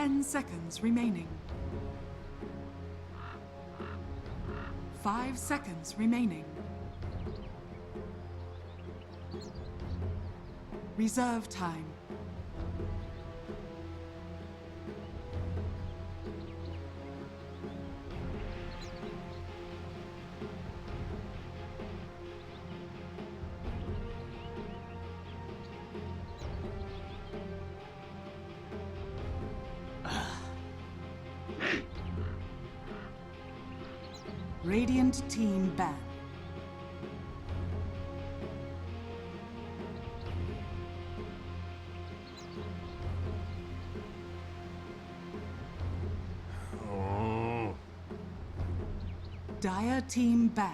10 seconds remaining. 5 seconds remaining. Reserve time. Radiant team ban. Dire team ban.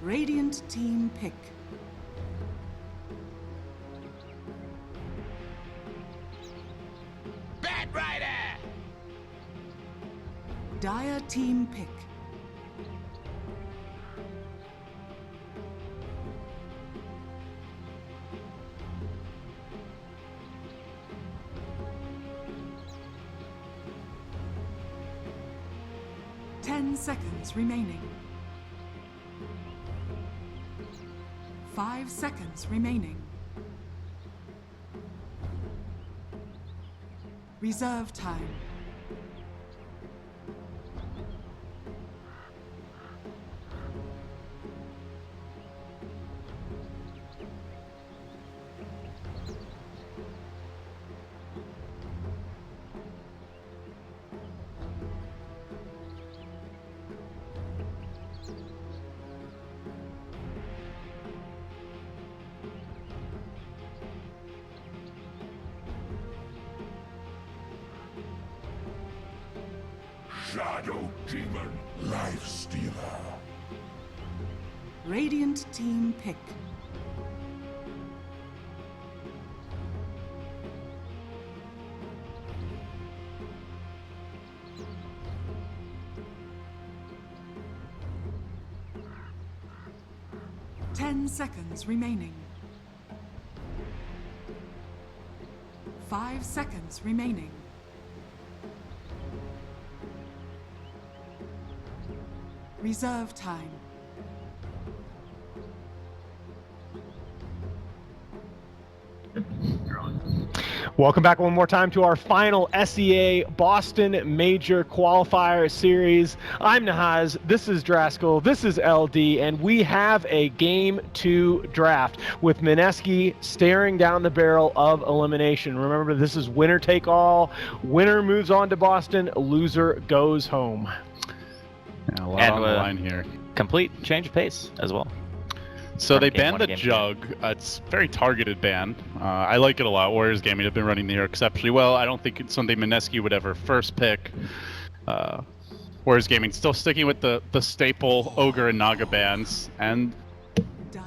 Radiant team pick. Bat Rider! Dire team pick. Ten seconds remaining. 5 seconds remaining. Reserve time. Shadow Demon Life Stealer. Radiant team pick. Ten seconds remaining. 5 seconds remaining. Reserve time. Welcome back one more time to our final SEA Boston Major Qualifier Series. I'm Nahaz, this is Draskell, this is LD, and we have a Game 2 draft with Mineski staring down the barrel of elimination. Remember, this is winner take all. Winner moves on to Boston, loser goes home. Yeah, a lot on the line here. Complete change of pace as well. So From they game banned one the to game jug. It's a very targeted ban. I like it a lot. Warriors Gaming have been running the hero exceptionally well. I don't think it's something Mineski would ever first pick. Warriors Gaming still sticking with the staple Ogre and Naga bans. And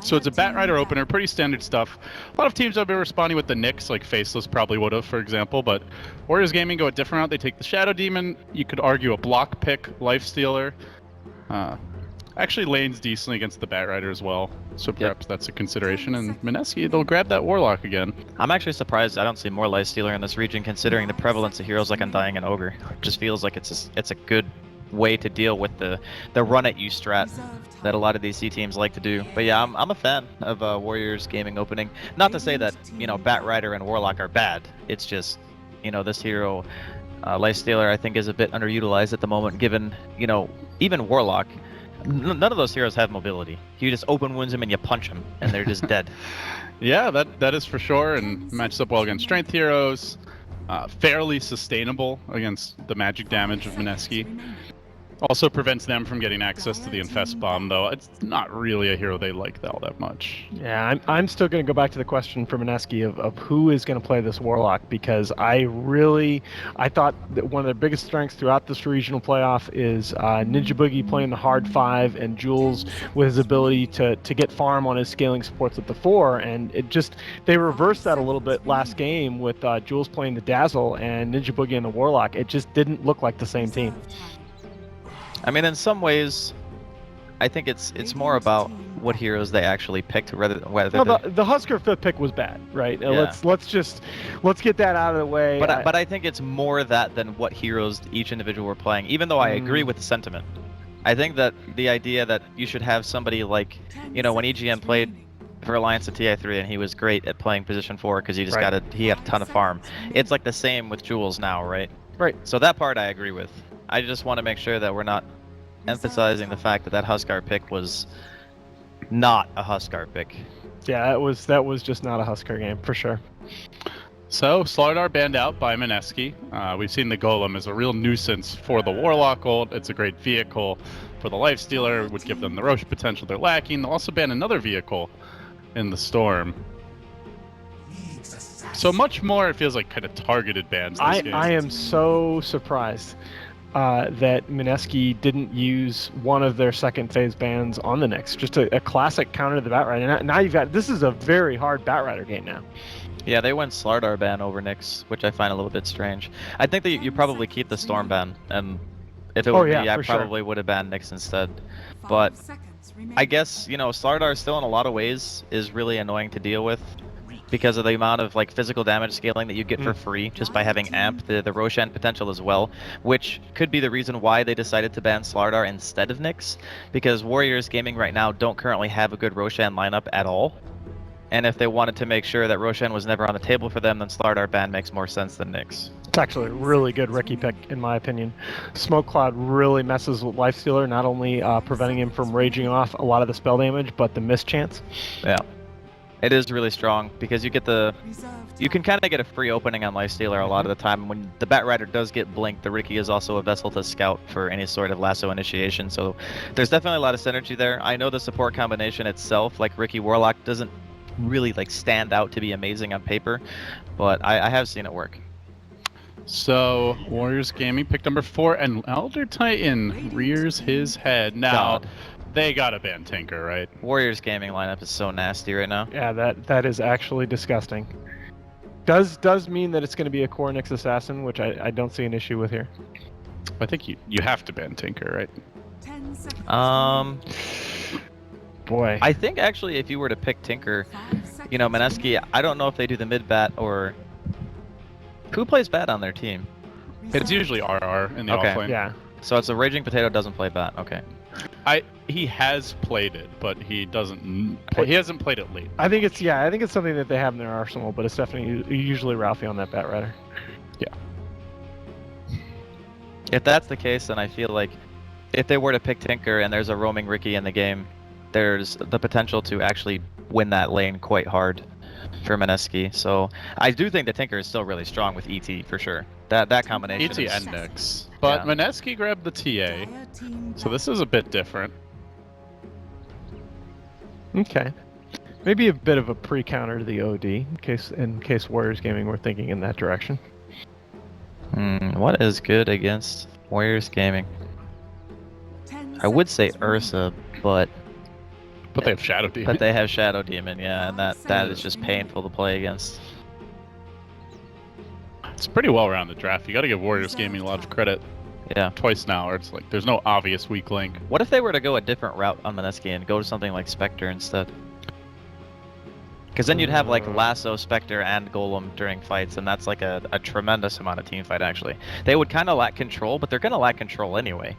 so it's a Bat Rider opener, pretty standard stuff. A lot of teams have been responding with the Nyx, like Faceless probably would have, for example. But Warriors Gaming go a different route. They take the Shadow Demon. You could argue a block pick, Lifestealer. Actually lanes decently against the Bat Rider as well, so perhaps that's a consideration. And Mineski, they'll grab that Warlock again. I'm actually surprised I don't see more Lifestealer in this region, considering the prevalence of heroes like Undying and Ogre. It just feels like it's a good way to deal with the run at you strat that a lot of these C teams like to do. But yeah, I'm a fan of Warriors Gaming opening. Not to say that, you know, Bat Rider and Warlock are bad. It's just, you know, this hero, Lifestealer, I think is a bit underutilized at the moment, given, you know, even Warlock. None of those heroes have mobility. You just open wounds them and you punch them, and they're just dead. Yeah, that is for sure, and matches up well against strength heroes. Fairly sustainable against the magic damage of Mineski. Also prevents them from getting access to the Infest Bomb, though. It's not really a hero they like all that much. Yeah, I'm still going to go back to the question from Mineski of who is going to play this Warlock, because I thought that one of their biggest strengths throughout this regional playoff is Ninja Boogie playing the hard 5 and Jules with his ability to get farm on his scaling supports at the 4, and they reversed that a little bit last game with Jules playing the Dazzle and Ninja Boogie and the Warlock. It just didn't look like the same team. I mean, in some ways, I think it's more about what heroes they actually picked, rather than whether. No, the Husker 5th pick was bad, right? Yeah. Let's get that out of the way. But I think it's more that than what heroes each individual were playing. Even though I agree with the sentiment, I think that the idea that you should have somebody like, when EGM played for Alliance at TI3 and he was great at playing position 4 because he just he had a ton of farm. It's like the same with Jules now, right? Right. So that part I agree with. I just want to make sure that we're not emphasizing the fact that Huskar pick was not a Huskar pick. Yeah, that was just not a Huskar game for sure. So, Slardar banned out by Mineski. We've seen the Golem as a real nuisance for the Warlock ult. It's a great vehicle for the Lifestealer, would give them the Roche potential they're lacking. They'll also ban another vehicle in the Storm. So much more, it feels like, kind of targeted bans this game. I am so surprised that Mineski didn't use one of their second phase bans on the Nyx. Just a classic counter to the Batrider. And now you've got, this is a very hard Batrider game now. Yeah, they went Slardar ban over Nyx, which I find a little bit strange. I think that you probably keep the Storm ban, and if it were me, I probably would have banned Nyx instead. But I guess, Slardar still in a lot of ways is really annoying to deal with, because of the amount of physical damage scaling that you get for free just by having Amp, the Roshan potential as well, which could be the reason why they decided to ban Slardar instead of Nyx, because Warriors Gaming right now don't currently have a good Roshan lineup at all. And if they wanted to make sure that Roshan was never on the table for them, then Slardar ban makes more sense than Nyx. It's actually a really good Ricky pick, in my opinion. Smoke Cloud really messes with Lifestealer, not only preventing him from raging off a lot of the spell damage, but the miss chance. Yeah. It is really strong because you can kind of get a free opening on Lifestealer a lot of the time. When the Batrider does get blinked, the Ricky is also a vessel to scout for any sort of lasso initiation. So there's definitely a lot of synergy there. I know the support combination itself, like Ricky Warlock, doesn't really stand out to be amazing on paper, but I have seen it work. So Warriors Gaming pick number 4, and Elder Titan rears his head. Now, they gotta ban Tinker, right? Warriors Gaming lineup is so nasty right now. Yeah, that is actually disgusting. Does mean that it's going to be a core Nyx Assassin, which I don't see an issue with here. I think you have to ban Tinker, right? 10 seconds. Boy. I think actually if you were to pick Tinker, Mineski, I don't know if they do the mid bat or who plays bat on their team. It's usually RR in the offlane. Yeah. So it's a Raging Potato doesn't play bat. Okay. He has played it, but he doesn't. He hasn't played it late. I think it's something that they have in their arsenal, but it's definitely usually Ralphie on that Batrider. Yeah. If that's the case, then I feel like if they were to pick Tinker and there's a roaming Ricky in the game, there's the potential to actually win that lane quite hard for Mineski. So I do think the Tinker is still really strong with ET for sure. That combination. ET and Nyx. But Yeah. Mineski grabbed the TA, so this is a bit different. Okay. Maybe a bit of a pre-counter to the OD, in case Warriors Gaming were thinking in that direction. What is good against Warriors Gaming? I would say Ursa, but But they have Shadow Demon. But they have Shadow Demon, yeah, and that is just painful to play against. It's a pretty well-rounded draft. You got to give Warriors Gaming a lot of credit. Yeah. Twice now, or it's like there's no obvious weak link. What if they were to go a different route on Mineski and go to something like Spectre instead? Because then you'd have like Lasso, Spectre, and Golem during fights, and that's like a tremendous amount of team fight actually. They would kind of lack control, but they're going to lack control anyway.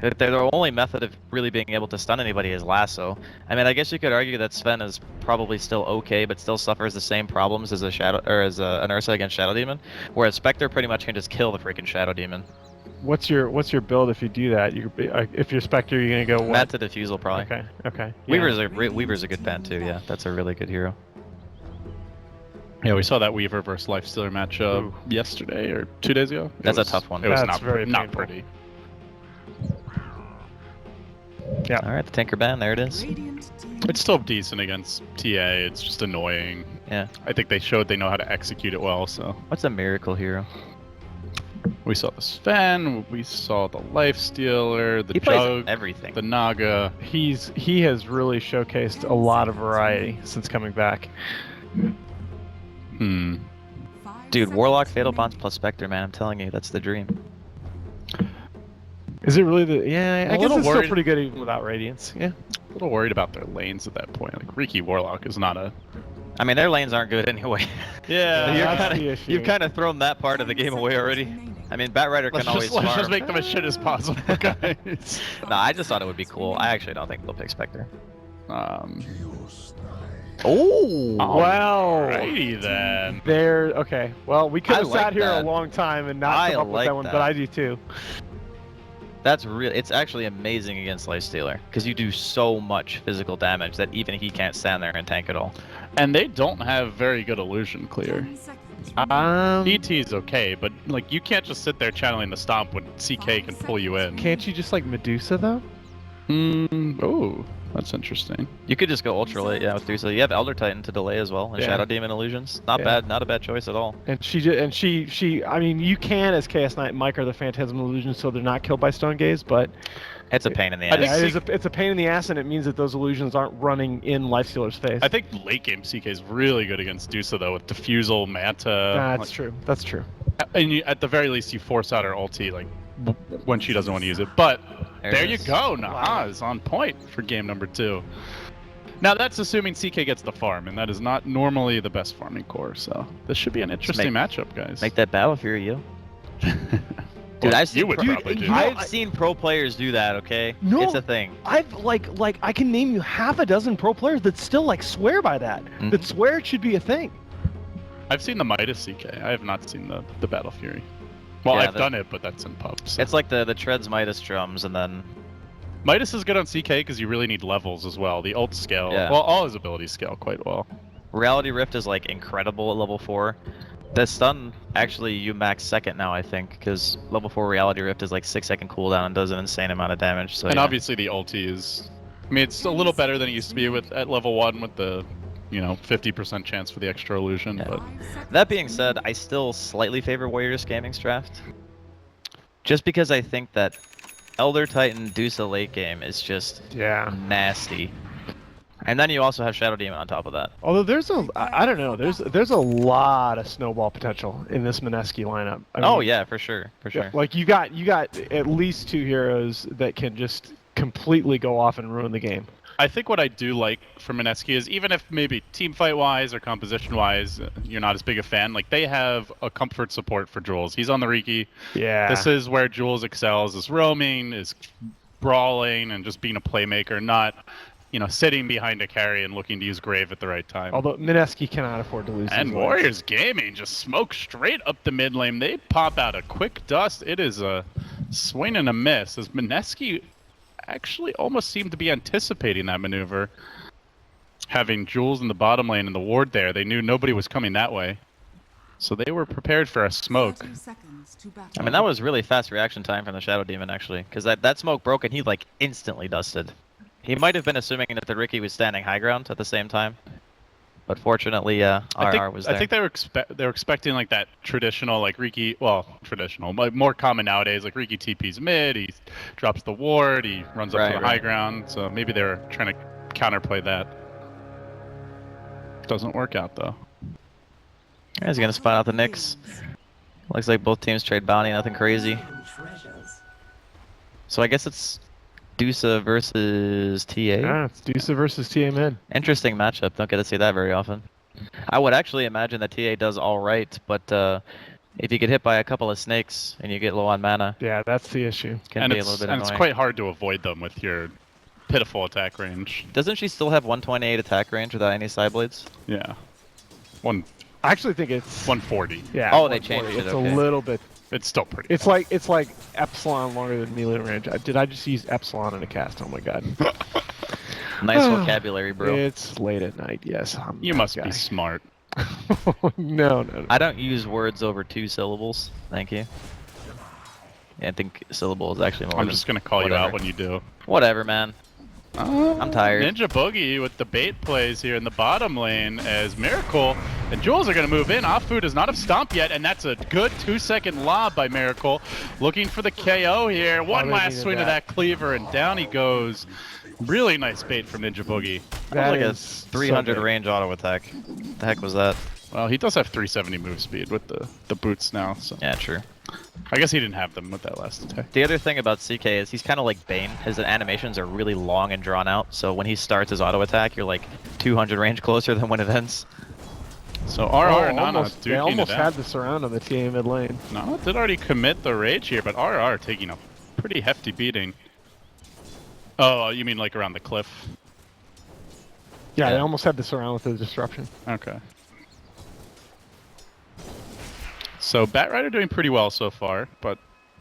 Their only method of really being able to stun anybody is Lasso. I mean, I guess you could argue that Sven is probably still okay, but still suffers the same problems as an Ursa against Shadow Demon, whereas Spectre pretty much can just kill the freaking Shadow Demon. What's your build if you do that? If you're Spectre, you're gonna go what? Mad to Diffusal probably. Okay. Weaver's a good ban too. Yeah, that's a really good hero. Yeah, we saw that Weaver versus Lifestealer matchup yesterday or 2 days ago. That's a tough one. It was That's very not painful. pretty. Yeah. All right, the Tinker Band, there it is. It's still decent against TA. It's just annoying. Yeah. I think they showed they know how to execute it well. So What's a miracle hero? we saw the Sven, we saw the Life Stealer, the He plays Jug, everything. the Naga. He has really showcased a lot of variety since coming back. Dude, Warlock, Fatal Bonds plus Spectre, man. I'm telling you, that's the dream. Is it really the? Yeah, I a guess little it's still worried. pretty good even without Radiance. Yeah. A little worried about their lanes at that point. Like Riki Warlock is not a. I mean, their lanes aren't good anyway. Yeah, that's the You're issue. you've kind of thrown that part of the game away already. I mean, Batrider can always Let's farm. just make them as shit as possible, guys. No, I just thought it would be cool. I actually don't think they'll pick Spectre. Oh, well. Alrighty then. There. Okay. Well, we could I have like sat here that. a long time and not I come up with like that one, that. but I do too. That's real. It's actually amazing against Lifestealer because you do so much physical damage that even he can't stand there and tank it all. And they don't have very good illusion clear. ET is okay, but like you can't just sit there channeling the stomp when CK can pull you in. Can't you just like Medusa though? Oh, that's interesting. You could just go ultra late, yeah, with 3. So you have Elder Titan to delay as well, and Yeah. Shadow Demon illusions. Not Yeah. bad, not a bad choice at all. And she. I mean, you can as Chaos Knight micro the Phantasm illusions so they're not killed by Stone Gaze, but It's a pain in the I think ass. yeah, it's a pain in the ass, and it means that those illusions aren't running in Lifestealer's face. I think late game CK is really good against Dusa though with Diffusal, Manta. That's true. That's true. And you, at the very least, you force out her ulti like when she doesn't want to use it. But There there it you is. go, Nahaz on point for game number 2. Now that's assuming CK gets the farm, and that is not normally the best farming core. So this should be an interesting matchup, guys. Make that Battle Fury, yo. Dude, Well, I've seen you would probably do. you know, I've seen pro players do that, okay? No. It's a thing. I've like I can name you half a dozen pro players that still like swear by that. Mm-hmm. That swear it should be a thing. I've seen the Midas CK. I have not seen the Battle Fury. Well, Yeah, I've done it, but that's in pubs. It's like the Treads Midas drums, and then Midas is good on CK because you really need levels as well. The ult scale, Yeah. well, all his abilities scale quite well. Reality Rift is like incredible at level 4. The stun, actually, you max second now, I think, because level 4 Reality Rift is like 6-second cooldown and does an insane amount of damage. So And yeah. obviously the ulti is, I mean, it's a little better than it used to be with at level 1 with the, 50% chance for the extra illusion. Yeah. But That being said, I still slightly favor Warriors Gaming's draft. Just because I think that Elder Titan Dusa late game is just Yeah. nasty. And then you also have Shadow Demon on top of that. Although I don't know, there's a lot of snowball potential in this Mineski lineup. I Oh mean, yeah, for sure, for sure. yeah, like you got at least 2 heroes that can just completely go off and ruin the game. I think what I do like from Mineski is even if maybe team fight wise or composition wise you're not as big a fan, like they have a comfort support for Jules. He's on the Riki. Yeah. This is where Jules excels, is roaming, is brawling, and just being a playmaker, not sitting behind a carry and looking to use Grave at the right time. Although Mineski cannot afford to lose. And these lanes. Warriors Gaming just smoke straight up the mid lane. They pop out a quick dust. It is a swing and a miss as Mineski actually almost seemed to be anticipating that maneuver. Having Jules in the bottom lane and the ward there, they knew nobody was coming that way. So they were prepared for a smoke. I mean, that was really fast reaction time from the Shadow Demon, actually. Because that smoke broke and he, like, instantly dusted. He might have been assuming that the Riki was standing high ground at the same time. But fortunately, RR was there. I think they were expecting like that traditional like Riki, traditional, like more common nowadays, like Riki TP's mid, he drops the ward, he runs up to the high ground. So maybe they were trying to counterplay that. Doesn't work out though. He's gonna spot out the Nyx. Looks like both teams trade bounty, nothing crazy. So I guess it's Dusa versus TA. Yeah, it's Dusa versus TA mid. Interesting matchup. Don't get to see that very often. I would actually imagine that TA does all right, but if you get hit by a couple of snakes and you get low on mana, Yeah, that's the issue. it can And be a little bit it's annoying. quite hard to avoid them with your pitiful attack range. Doesn't she still have 128 attack range without any side blades? Yeah. I actually think it's 140. yeah. Oh, they 140. changed it, It's okay. a little bit. It's still pretty. It's like epsilon longer than melee range. Did I just use epsilon in a cast? Oh my god. Nice vocabulary, bro. It's late at night. Yes. I'm You that must guy. be smart. No. I don't use words over 2 syllables. Thank you. Yeah, I think syllable is actually more I'm than just gonna call you whatever. out when you do. Whatever, man. I'm tired. Ninja Boogie with the bait plays here in the bottom lane as Miracle and Jules are going to move in. Afu does not have Stomp yet, and that's a good 2-second lob by Miracle. Looking for the KO here. One last swing of that cleaver, and down he goes. Really nice bait from Ninja Boogie. That was like a 300 range auto attack. What the heck was that? Well, he does have 370 move speed with the boots now. So. Yeah, true. I guess he didn't have them with that last attack. The other thing about CK is he's kind of like Bane. His animations are really long and drawn out, so when he starts his auto attack, you're like 200 range closer than when it ends. So RR and Nana almost, they almost had the surround on the TA mid lane. Nana did already commit the rage here, but RR taking a pretty hefty beating. Oh, you mean like around the cliff? Yeah, they almost had the surround with the disruption. Okay. So Batrider doing pretty well so far, but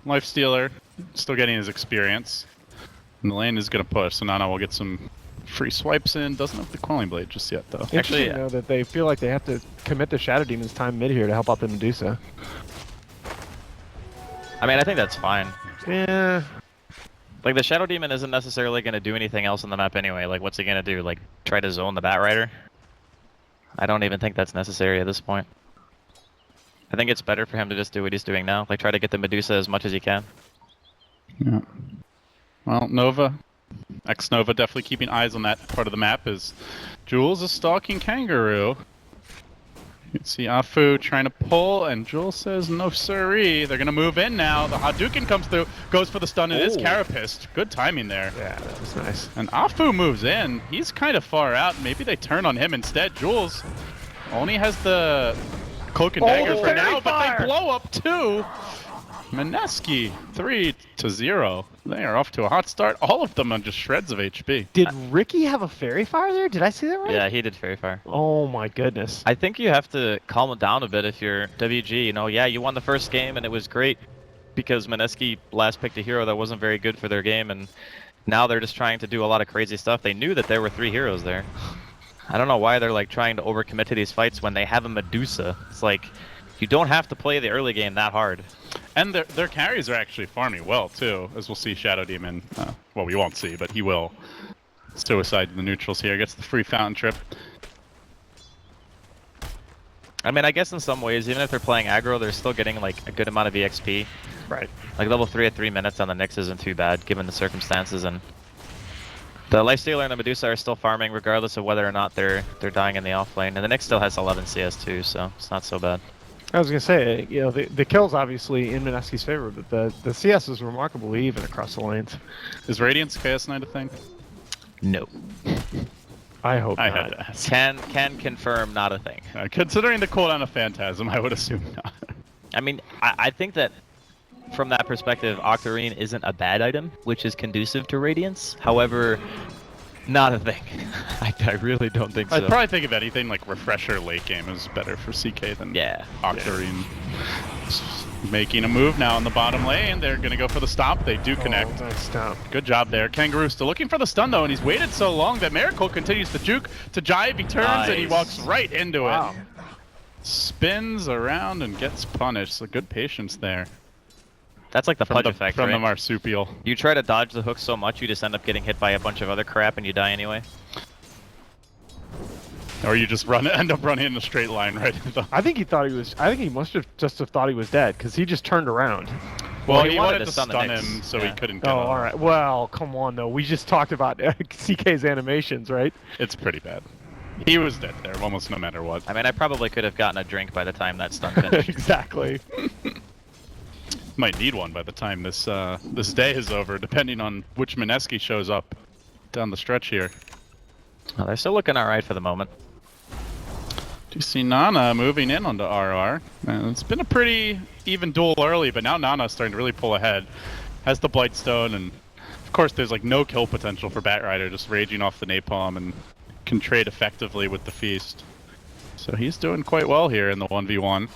Lifestealer still getting his experience. And the lane is going to push, so Nana will get some free swipes in. Doesn't have the Quelling Blade just yet, though. Actually, know that they feel like they have to commit the Shadow Demon's time mid here to help out the Medusa. I mean, I think that's fine. Yeah. Like, the Shadow Demon isn't necessarily going to do anything else on the map anyway. Like, what's he going to do? Like, try to zone the Batrider? I don't even think that's necessary at this point. I think it's better for him to just do what he's doing now. Like, try to get the Medusa as much as he can. Yeah. Well, Nova. Ex-Nova definitely keeping eyes on that part of the map as Jules is stalking Kangaroo. You can see Afu trying to pull, and Jules says, no siree. They're going to move in now. The Hadouken comes through, goes for the stun. It is Carapist. Good timing there. Yeah, that was nice. And Afu moves in. He's kind of far out. Maybe they turn on him instead. Jules only has the cloak and dagger for now, but they blow up too. Mineski, 3-0. They are off to a hot start. All of them on just shreds of HP. Did Ricky have a Fairy Fire there? Did I see that right? Yeah, he did Fairy Fire. Oh my goodness. I think you have to calm it down a bit if you're WG. You know, yeah, you won the first game and it was great because Mineski last picked a hero that wasn't very good for their game, and now they're just trying to do a lot of crazy stuff. They knew that there were 3 heroes there. I don't know why they're like trying to overcommit to these fights when they have a Medusa. It's like, you don't have to play the early game that hard. And their carries are actually farming well, too, as we'll see Shadow Demon. Well, we won't see, but he will. Suicide in the neutrals here. Gets the free Fountain Trip. I mean, I guess in some ways, even if they're playing aggro, they're still getting like a good amount of EXP. Right. Like level 3 at 3 minutes on the Nyx isn't too bad, given the circumstances. And the Lifestealer and the Medusa are still farming, regardless of whether or not they're dying in the off lane. And the Nyx still has 11 CS too, so it's not so bad. I was gonna say, you know, the kills obviously in Mineski's favor, but the CS is remarkably even across the lanes. Is Radiance Chaos Knight a thing? No. I hope I not. had to ask. Can confirm not a thing. Considering the cooldown of Phantasm, I would assume not. I mean, I think that from that perspective, Octarine isn't a bad item, which is conducive to Radiance. However, not a thing. I really don't think so. I'd probably think of anything like Refresher late game is better for CK than Octarine. Yeah. Making a move now in the bottom lane. They're going to go for the stop. They do connect. Nice stop. Good job there. Kangaroo still looking for the stun though, and he's waited so long that Miracle continues to juke, to jive. He turns and he walks right into it. Spins around and gets punished. So good patience there. That's like the pudge effect, from right? the marsupial. You try to dodge the hook so much, you just end up getting hit by a bunch of other crap and you die anyway. Or you just end up running in a straight line right into the... I think he thought he was. I think he must have just thought he was dead because he just turned around. Well, he wanted to stun him, so he couldn't get all right. Well, come on though. We just talked about CK's animations, right? It's pretty bad. He was dead there, almost no matter what. I mean, I probably could have gotten a drink by the time that stun finished. Exactly. Might need one by the time this this day is over, depending on which Mineski shows up down the stretch here. Well, they're still looking all right for the moment. Do you see Nana moving in onto RR? It's been a pretty even duel early, but now Nana's starting to really pull ahead. Has the Blightstone, and of course there's like no kill potential for Batrider, just raging off the Napalm and can trade effectively with the Feast. So he's doing quite well here in the 1v1.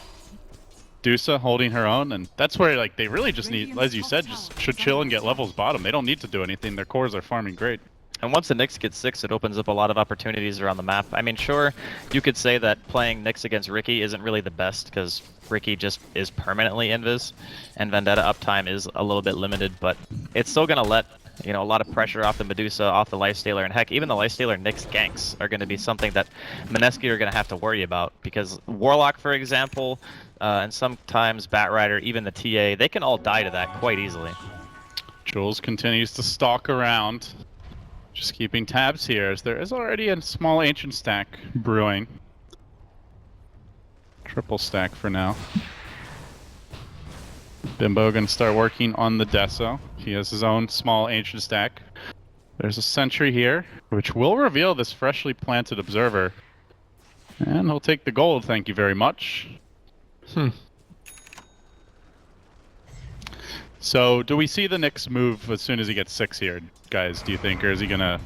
Dusa holding her own, and that's where like they really just need, as you said, just should chill and get levels bottom. They don't need to do anything. Their cores are farming great. And once the Nyx gets 6, it opens up a lot of opportunities around the map. I mean, sure, you could say that playing Nyx against Ricky isn't really the best because Ricky just is permanently invis, and Vendetta uptime is a little bit limited, but it's still going to let You know, a lot of pressure off the Medusa, off the Lifestealer, and heck, even the Lifestealer Nyx ganks are going to be something that Mineski are going to have to worry about, because Warlock, for example, and sometimes Batrider, even the TA, they can all die to that quite easily. Jules continues to stalk around, just keeping tabs here, as there is already a small ancient stack brewing. Triple stack for now. Bimbo gonna start working on the Deso. He has his own small ancient stack. There's a sentry here, which will reveal this freshly planted observer. And he'll take the gold, thank you very much. So, do we see the Nyx move as soon as he gets 6 here, guys, do you think? Or is he gonna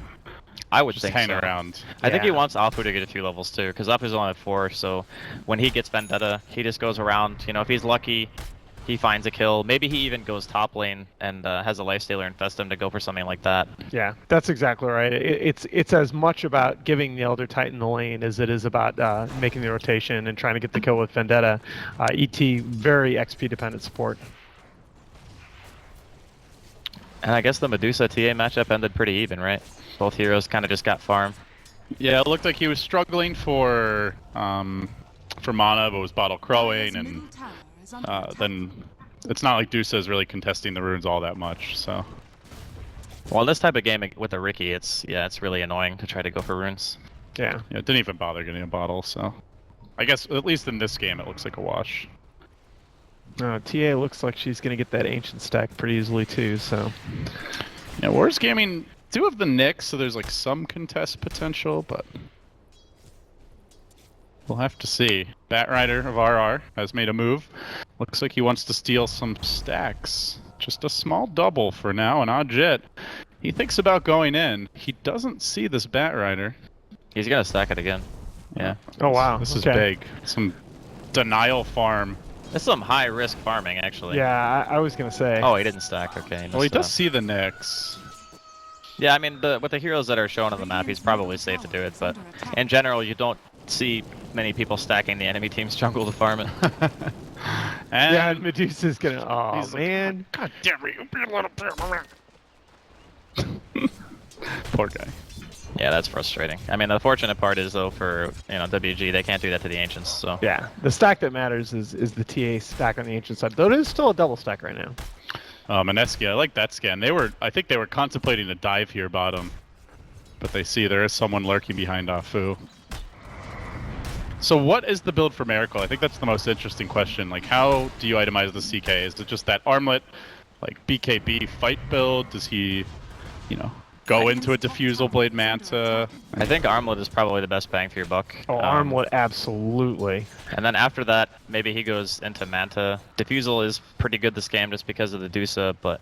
I would just think hang so. around? I think he wants Apu to get a few levels too, because Apu's only at 4, so when he gets Vendetta, he just goes around. You know, if he's lucky, he finds a kill. Maybe he even goes top lane and has a Lifestealer infest him to go for something like that. Yeah, that's exactly right. It's as much about giving the Elder Titan the lane as it is about making the rotation and trying to get the kill with Vendetta. ET, very XP dependent support. And I guess the Medusa TA matchup ended pretty even, right? Both heroes kind of just got farm. Yeah, it looked like he was struggling for mana, but was bottle crowing, and then it's not like Dusa is really contesting the runes all that much. So, Well, in this type of game with a Riki, it's really annoying to try to go for runes. Yeah. yeah, it didn't even bother getting a bottle. So, I guess at least in this game, it looks like a wash. TA looks like she's going to get that ancient stack pretty easily too, so. Yeah, Warriors Gaming do have the Nyx, so there's like some contest potential, but we'll have to see. Batrider of RR has made a move. Looks like he wants to steal some stacks. Just a small double for now, an odd jet. He thinks about going in. He doesn't see this Batrider. He's gonna stack it again. Yeah. Oh wow. This is okay. big. Some denial farm. This is some high risk farming, actually. Yeah, I was going to say. Oh, he didn't stack. Okay. Well, he missed does that. see the Nyx. Yeah, I mean, with the heroes that are shown on the map, he's probably safe to do it, but in general, you don't see many people stacking the enemy team's jungle to farm it. And Yeah, Medusa's going to. Oh, he's like, man. God damn it, you little poor guy. Yeah, that's frustrating. I mean, the fortunate part is, though, for WG, they can't do that to the Ancients, so... Yeah, the stack that matters is the TA stack on the ancient side. Though it is still a double stack right now. Mineski, I like that scan. I think they were contemplating a dive here bottom, but they see there is someone lurking behind Afu. So what is the build for Miracle? I think that's the most interesting question. Like, how do you itemize the CK? Is it just that armlet, like BKB fight build? Does he, go into a Diffusal Blade Manta? I think Armlet is probably the best bang for your buck. Oh, Armlet, absolutely. And then after that, maybe he goes into Manta. Diffusal is pretty good this game just because of the Dusa, but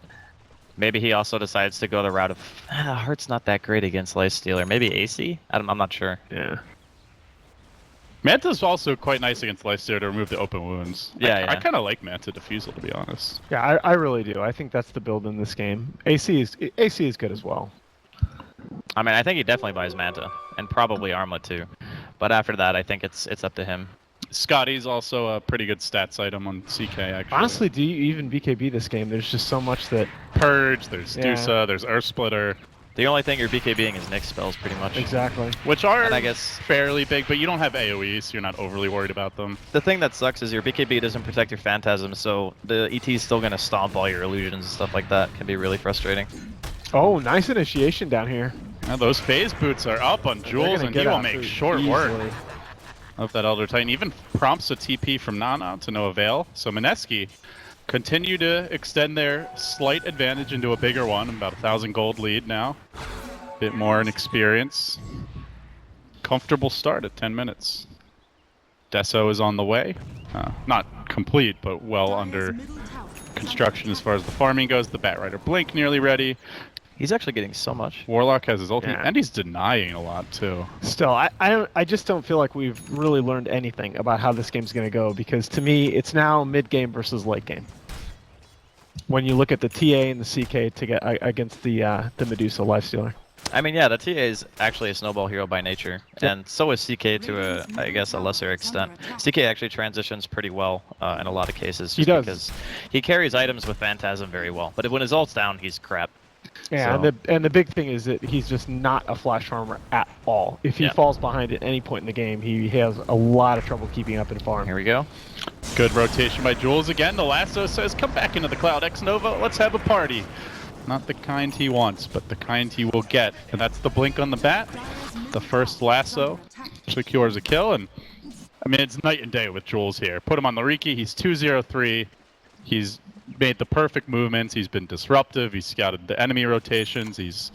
maybe he also decides to go the route of, Heart's not that great against Lifestealer. Maybe AC? I'm not sure. Yeah. Manta's also quite nice against Lifestealer to remove the open wounds. Yeah, I kind of like Manta Diffusal, to be honest. Yeah, I really do. I think that's the build in this game. AC is good as well. I mean, I think he definitely buys Manta, and probably Armlet too. But after that, I think it's up to him. Scotty's also a pretty good stats item on CK, actually. Honestly, do you even BKB this game? There's just so much that... Purge, there's Dusa, there's Earth Splitter. The only thing you're BKBing is Nyx spells, pretty much. Exactly. Which are, and I guess, fairly big, but you don't have AoE, so you're not overly worried about them. The thing that sucks is your BKB doesn't protect your Phantasm, so the ET is still going to stomp all your illusions and stuff like that. Can be really frustrating. Oh, nice initiation down here. Now those phase boots are up on Jules, and he will make short work of that Elder Titan. Even prompts a TP from Nana to no avail. So Mineski continue to extend their slight advantage into a bigger one, about 1,000 gold lead now. Bit more in experience. Comfortable start at 10 minutes. Deso is on the way. Not complete, but well under construction as far as the farming goes. The Batrider Blink nearly ready. He's actually getting so much. Warlock has his ultimate, Yeah. and he's denying a lot too. Still, I just don't feel like we've really learned anything about how this game's going to go, because to me, it's now mid-game versus late game. When you look at the TA and the CK to get against the Medusa Lifestealer. I mean, yeah, the TA is actually a snowball hero by nature, and so is CK to I guess, a lesser extent. CK actually transitions pretty well in a lot of cases. He does. Because he carries items with Phantasm very well, but when his ult's down, he's crap. Yeah, So- and the big thing is that he's just not a flash farmer at all. If he Yeah. falls behind at any point in the game, he has a lot of trouble keeping up in farm. Here we go. Good rotation by Jules again. The lasso says, come back into the cloud, X Nova. Let's have a party. Not the kind he wants, but the kind he will get. And that's the blink on the bat. The first lasso secures a kill. And I mean, it's night and day with Jules here. Put him on the Riki. He's 2-0-3. He's made the perfect movements. He's been disruptive. He's scouted the enemy rotations. He's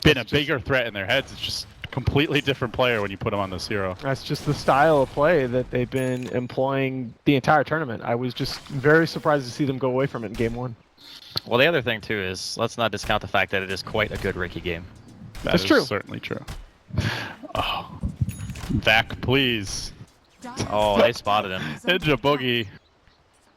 been a bigger threat in their heads. It's just a completely different player when you put him on this hero. That's just the style of play that they've been employing the entire tournament. I was just very surprised to see them go away from it in game 1. Well, the other thing too is let's not discount the fact that it is quite a good Riki game. That's That true. is certainly true. Oh, Vac, please. Oh, they spotted him. Ninja Boogie.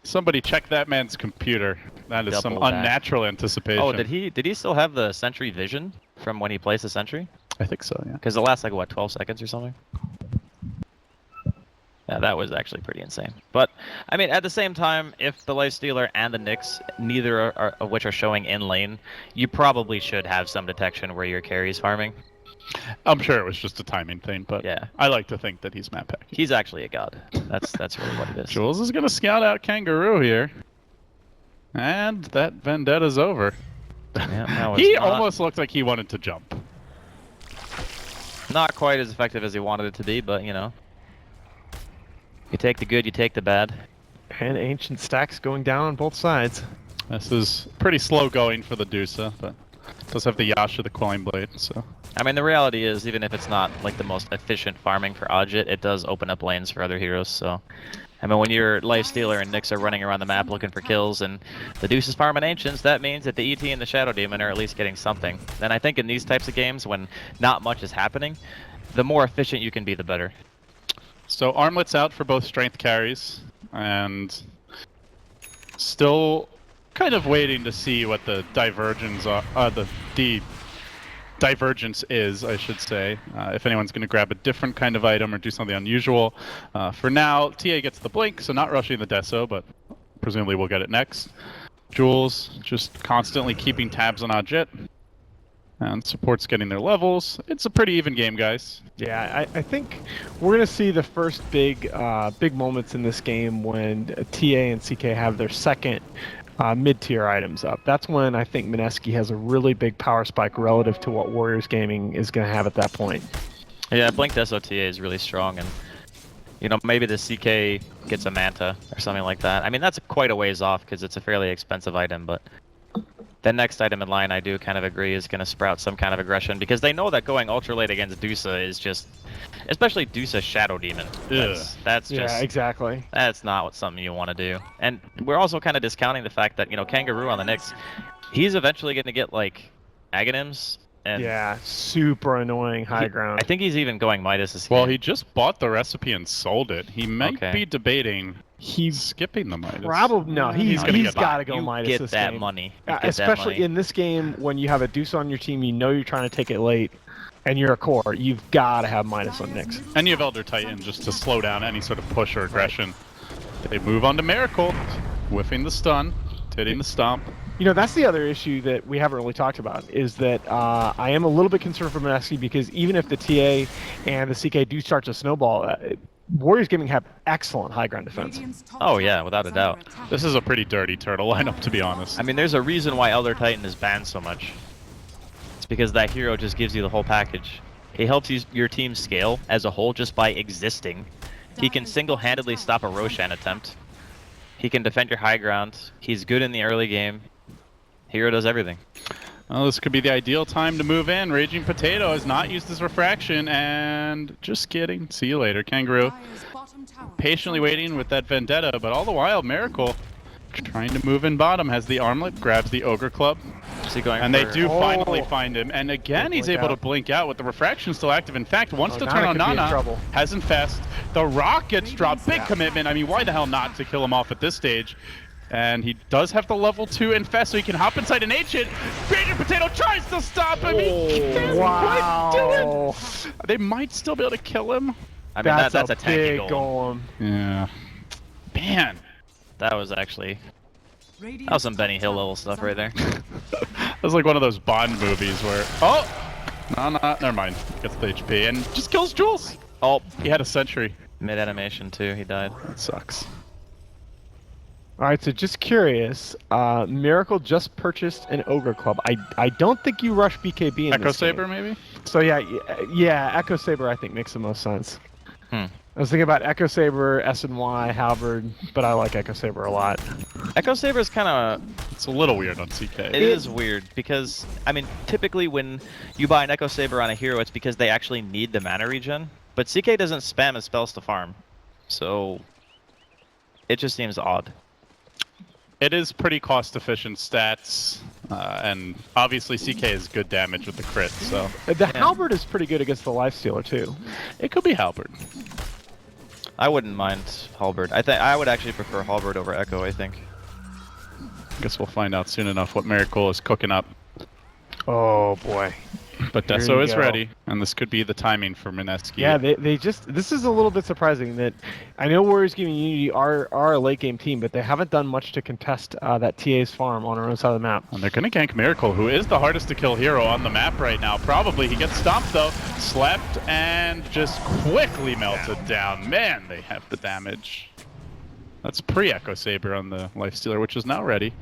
Somebody check that man's computer. That is some Double back. unnatural anticipation. Oh, did he still have the sentry vision from when he placed the sentry? I think so, yeah. Because it lasts like what, 12 seconds or something? Yeah, that was actually pretty insane. But I mean, at the same time, if the Lifestealer and the Nyx, neither of which are showing in lane, you probably should have some detection where your carry's farming. I'm sure it was just a timing thing, but Yeah. I like to think that he's map packing. He's actually a god. That's really what it is. Jules is going to scout out Kangaroo here. And that vendetta's over. Yeah, that was He not, almost looked like he wanted to jump. not quite as effective as he wanted it to be, but you know. You take the good, you take the bad. And ancient stacks going down on both sides. This is pretty slow going for the Dusa, but does have the Yasha, the Quelling Blade, so... I mean, the reality is, even if it's not like the most efficient farming for Odjit, it does open up lanes for other heroes. So, I mean, when your Lifestealer and Nyx are running around the map looking for kills, and the Deuce is farming Ancients, that means that the ET and the Shadow Demon are at least getting something. And I think in these types of games, when not much is happening, the more efficient you can be, the better. So armlets out for both strength carries, and still kind of waiting to see what the divergence are, the divergence is, I should say. If anyone's going to grab a different kind of item or do something unusual. For now, TA gets the blink, so not rushing the Deso, but presumably we'll get it next. Jules just constantly keeping tabs on Odjit. And support's getting their levels. It's a pretty even game, guys. Yeah, I think we're gonna see the first big moments in this game when TA and CK have their second mid-tier items up. That's when I think Mineski has a really big power spike relative to what Warriors Gaming is gonna have at that point. Yeah, Blink Deso TA is really strong, and you know, maybe the CK gets a Manta or something like that. I mean, that's quite a ways off because it's a fairly expensive item, but the next item in line, I do kind of agree, is going to sprout some kind of aggression because they know that going ultra late against Dusa is just, especially Dusa Shadow Demon. That's Yeah, just, exactly. that's not what something you want to do. And we're also kind of discounting the fact that, you know, Kangaroo on the Nyx, he's eventually going to get like Aghanims. And Yeah, super annoying high ground. I think he's even going Midas this Well, game. he just bought the recipe and sold it. He might Okay. be debating he's skipping the Midas. Probably no. He's gonna get got to by. go You Midas get this that game. money. You get that Especially money. in this game when you have a Deuce on your team, you know you're trying to take it late, and you're a core. You've got to have Midas on Nyx. And you have Elder Titan just to slow down any sort of push or aggression. They move on to Miracle, whiffing the stun, hitting the stomp. You know, that's the other issue that we haven't really talked about, is that I am a little bit concerned for Mineski because even if the TA and the CK do start to snowball, Warriors Gaming have excellent high ground defense. Oh, yeah, without a doubt. This is a pretty dirty turtle lineup, to be honest. I mean, there's a reason why Elder Titan is banned so much. It's because that hero just gives you the whole package. He helps your team scale as a whole just by existing. He can single-handedly stop a Roshan attempt. He can defend your high ground. He's good in the early game. Hero does everything. Well, this could be the ideal time to move in. Raging Potato has not used his refraction, and just kidding. See you later, Kangaroo. Patiently waiting with that Vendetta, but all the while, Miracle trying to move in bottom, has the armlet, grabs the Ogre Club, Is he going and they for- do finally Oh. find him. And again, Good he's blink able out. to blink out with the refraction still active. In fact, wants Oh, to Nana turn on could be in Nana, trouble. has Infest. The Rock gets dropped. Big commitment. I mean, why the hell not to kill him off at this stage? And he does have the level 2 Infest, so he can hop inside an Ancient. Raging Potato tries to stop him. He can't quite do Wow. it. They might still be able to kill him. I mean, that's a tanky big goal. golem. Yeah. Man. That was actually That was some Benny Hill level stuff right there. That was like one of those Bond movies where... Oh! No, never mind. Gets the HP and just kills Jules. Oh, he had a sentry. Mid animation too, he died. That sucks. All right, so just curious, Miracle just purchased an Ogre Club. I don't think you rush BKB in Echo this Saber, game. maybe? So yeah, Echo Saber I think makes the most sense. Hmm. I was thinking about Echo Saber, S&Y, Halberd, but I like Echo Saber a lot. Echo Saber is kind of... It's a little weird on CK. It is weird because, I mean, typically when you buy an Echo Saber on a hero, it's because they actually need the mana regen. But CK doesn't spam his spells to farm. So, it just seems odd. It is pretty cost-efficient stats, and obviously CK is good damage with the crit, so... The Halberd is pretty good against the Lifestealer too. It could be Halberd. I wouldn't mind Halberd. I would actually prefer Halberd over Echo, I think. Guess we'll find out soon enough what Miracle is cooking up. Oh boy. But Here Deso you is go. ready, and this could be the timing for Mineski. Yeah, they just, this is a little bit surprising that, I know WarriorsGaming.Unity are a late game team, but they haven't done much to contest that TA's farm on our own side of the map. And they're going to gank Miracle, who is the hardest to kill hero on the map right now. Probably. He gets stomped, though. Slept and just quickly melted down. Man, they have the damage. That's pre-Echo Saber on the Lifestealer, which is now ready.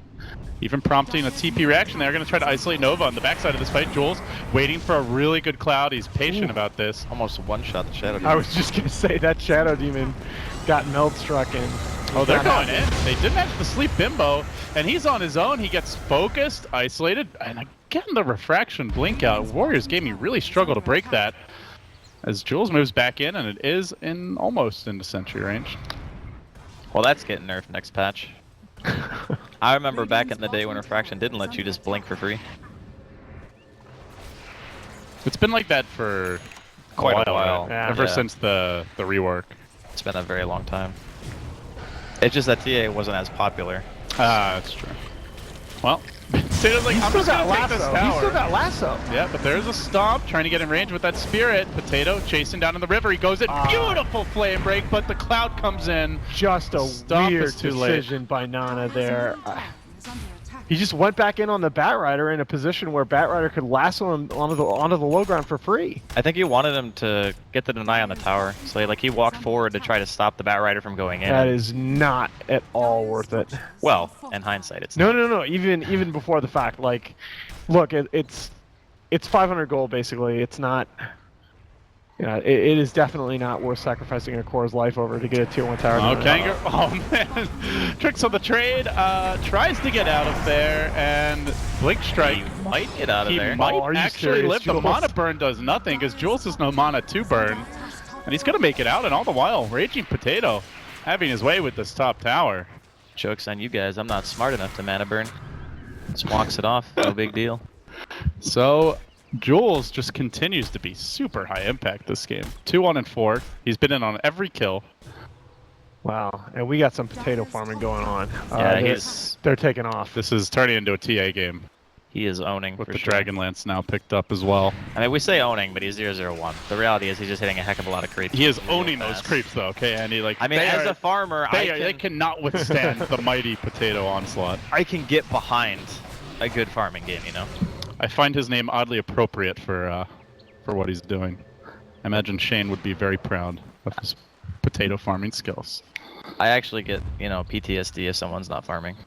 Even prompting a TP reaction. They're going to try to isolate Nova on the backside of this fight. Jules waiting for a really good cloud. He's patient about this. Almost one-shot the Shadow Demon. I was just going to say that Shadow Demon got meld struck in. Oh, they're going in. They did manage to sleep Bimbo, and he's on his own. He gets focused, isolated, and again the refraction blink out. Warriors Gaming really struggle to break that as Jules moves back in, and it is in almost into sentry range. Well, that's getting nerfed next patch. I remember back in the day when refraction didn't let you just blink for free. It's been like that for Quite a while. right? Yeah. Ever Yeah. since the rework. It's been a very long time. It's just that TA wasn't as popular. Ah, that's true. Well, Potato's like, He's I'm still just got gonna take this lasso. tower. He's still got lasso. Yeah, but there's a stomp trying to get in range with that spirit. Potato chasing down in the river. He goes in. Beautiful flame break, but the cloud comes in. Just a Stomp weird is too late. decision by Nana there. He just went back in on the Batrider in a position where Batrider could lasso him onto the low ground for free. I think he wanted him to get the deny on the tower. So like he walked forward to try to stop the Batrider from going in. That is not at all worth it. Well, in hindsight, it's No. Even before the fact, like, look, it's 500 gold basically. It's not. Yeah, it is definitely not worth sacrificing a core's life over to get a tier 1 tower. Oh, Kangaroo. Oh, man. Tricks on the trade. Tries to get out of there, and Blink Strike. He might get out of He there. might Oh, are you actually serious, live. The Jules? mana burn does nothing, because Jules has no mana to burn. And he's going to make it out, and all the while, Raging Potato having his way with this top tower. Joke's on you guys. I'm not smart enough to mana burn. Just walks it off. No big deal. So, Jules just continues to be super high impact this game. 2-1 and 4. He's been in on every kill. Wow, and we got some potato farming going on. Yeah, they're taking off. This is turning into a TA game he is owning with for the sure. Dragonlance now picked up as well. I mean, we say owning, but he's 0-0-1. The reality is he's just hitting a heck of a lot of creeps. He is Real owning those fast. creeps though, okay, Andy? Like, I mean, they as are- a farmer, they cannot withstand the mighty potato onslaught. I can get behind a good farming game, you know? I find his name oddly appropriate for what he's doing. I imagine Shane would be very proud of his potato farming skills. I actually get, you know, PTSD if someone's not farming.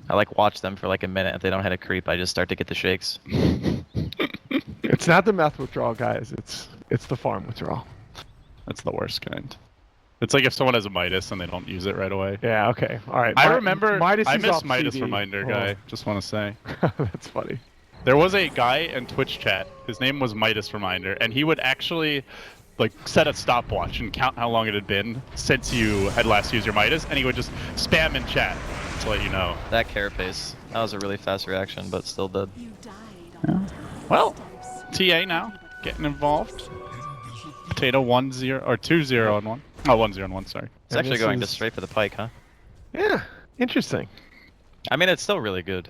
I like watch them for like a minute. If they don't hit a creep, I just start to get the shakes. It's not the meth withdrawal, guys. It's the farm withdrawal. That's the worst kind. It's like if someone has a Midas and they don't use it right away. Yeah. Okay. All right. I remember. Midas I is miss off Midas CD. Reminder Hold guy. on. Just want to say. That's funny. There was a guy in Twitch chat. His name was Midas Reminder, and he would actually like set a stopwatch and count how long it had been since you had last used your Midas, and he would just spam in chat to let you know. That carapace. That was a really fast reaction, but still did. Well, TA now getting involved. Potato 1-0 or 2-0 on 1. Oh, 1-0 on 1. Sorry. It's And actually this going is- just straight for the pike, huh? Yeah. Interesting. I mean, it's still really good.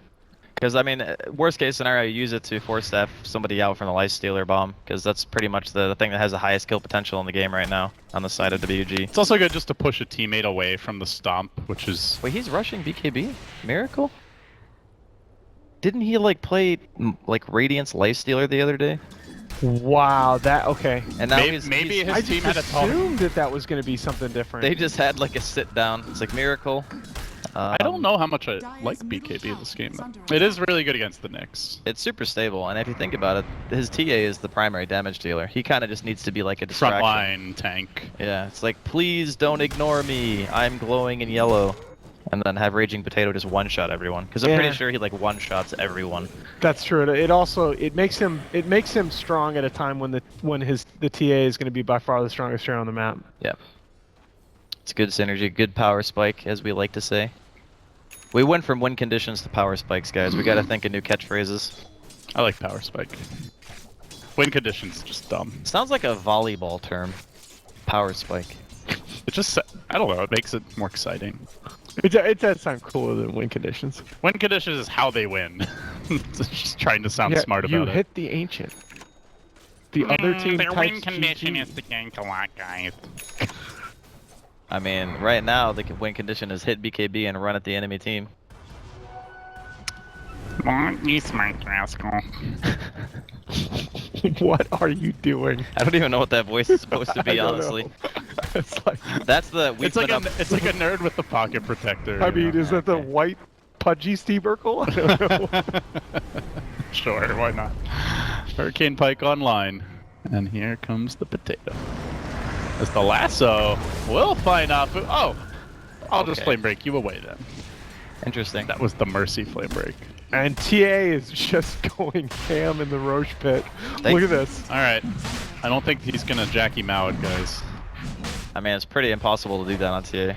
Because, I mean, worst case scenario, you use it to force staff somebody out from the Lifestealer bomb, because that's pretty much the thing that has the highest kill potential in the game right now on the side of WG. It's also good just to push a teammate away from the stomp, which is... Wait, he's rushing BKB? Miracle? Didn't he, like, play, like, Radiant's Lifestealer the other day? Wow, that okay. And now maybe his I team just had a talk. assumed that was going to be something different. They just had, like, a sit-down. It's like, Miracle. I don't know how much I like BKB this game, though. It is really good against the Knicks. It's super stable, and if you think about it, his TA is the primary damage dealer. He kind of just needs to be like a distraction. Frontline tank. Yeah, it's like, please don't ignore me. I'm glowing in yellow. And then have Raging Potato just one-shot everyone, because I'm pretty sure he like one-shots everyone. That's true. It also makes him strong at a time when the TA is going to be by far the strongest hero on the map. Yeah. It's good synergy, good power spike, as we like to say. We went from win conditions to power spikes, guys. We gotta think of new catchphrases. I like power spike. Win conditions just dumb. Sounds like a volleyball term. Power spike. It just, I don't know, it makes it more exciting. It does sound cooler than win conditions. Win conditions is how they win. Just trying to sound smart about it. You hit the ancient. The other team their types win condition GG. is to gank a lot, guys. I mean, right now, the win condition is hit BKB and run at the enemy team. You smart rascal. What are you doing? I don't even know what that voice is supposed to I be, don't honestly. know. It's like, That's the... It's like a nerd with the pocket protector. I you mean, know? is that the white pudgy Steve Urkel? I don't know. Sure, why not? Hurricane Pike online. And here comes the potato. As the lasso will find out. Oh! I'll just flame break you away then. Interesting. That was the Mercy flame break. And TA is just going ham in the Roche pit. Look at this. Alright. I don't think he's gonna Jackie Mao it, guys. I mean, it's pretty impossible to do that on TA.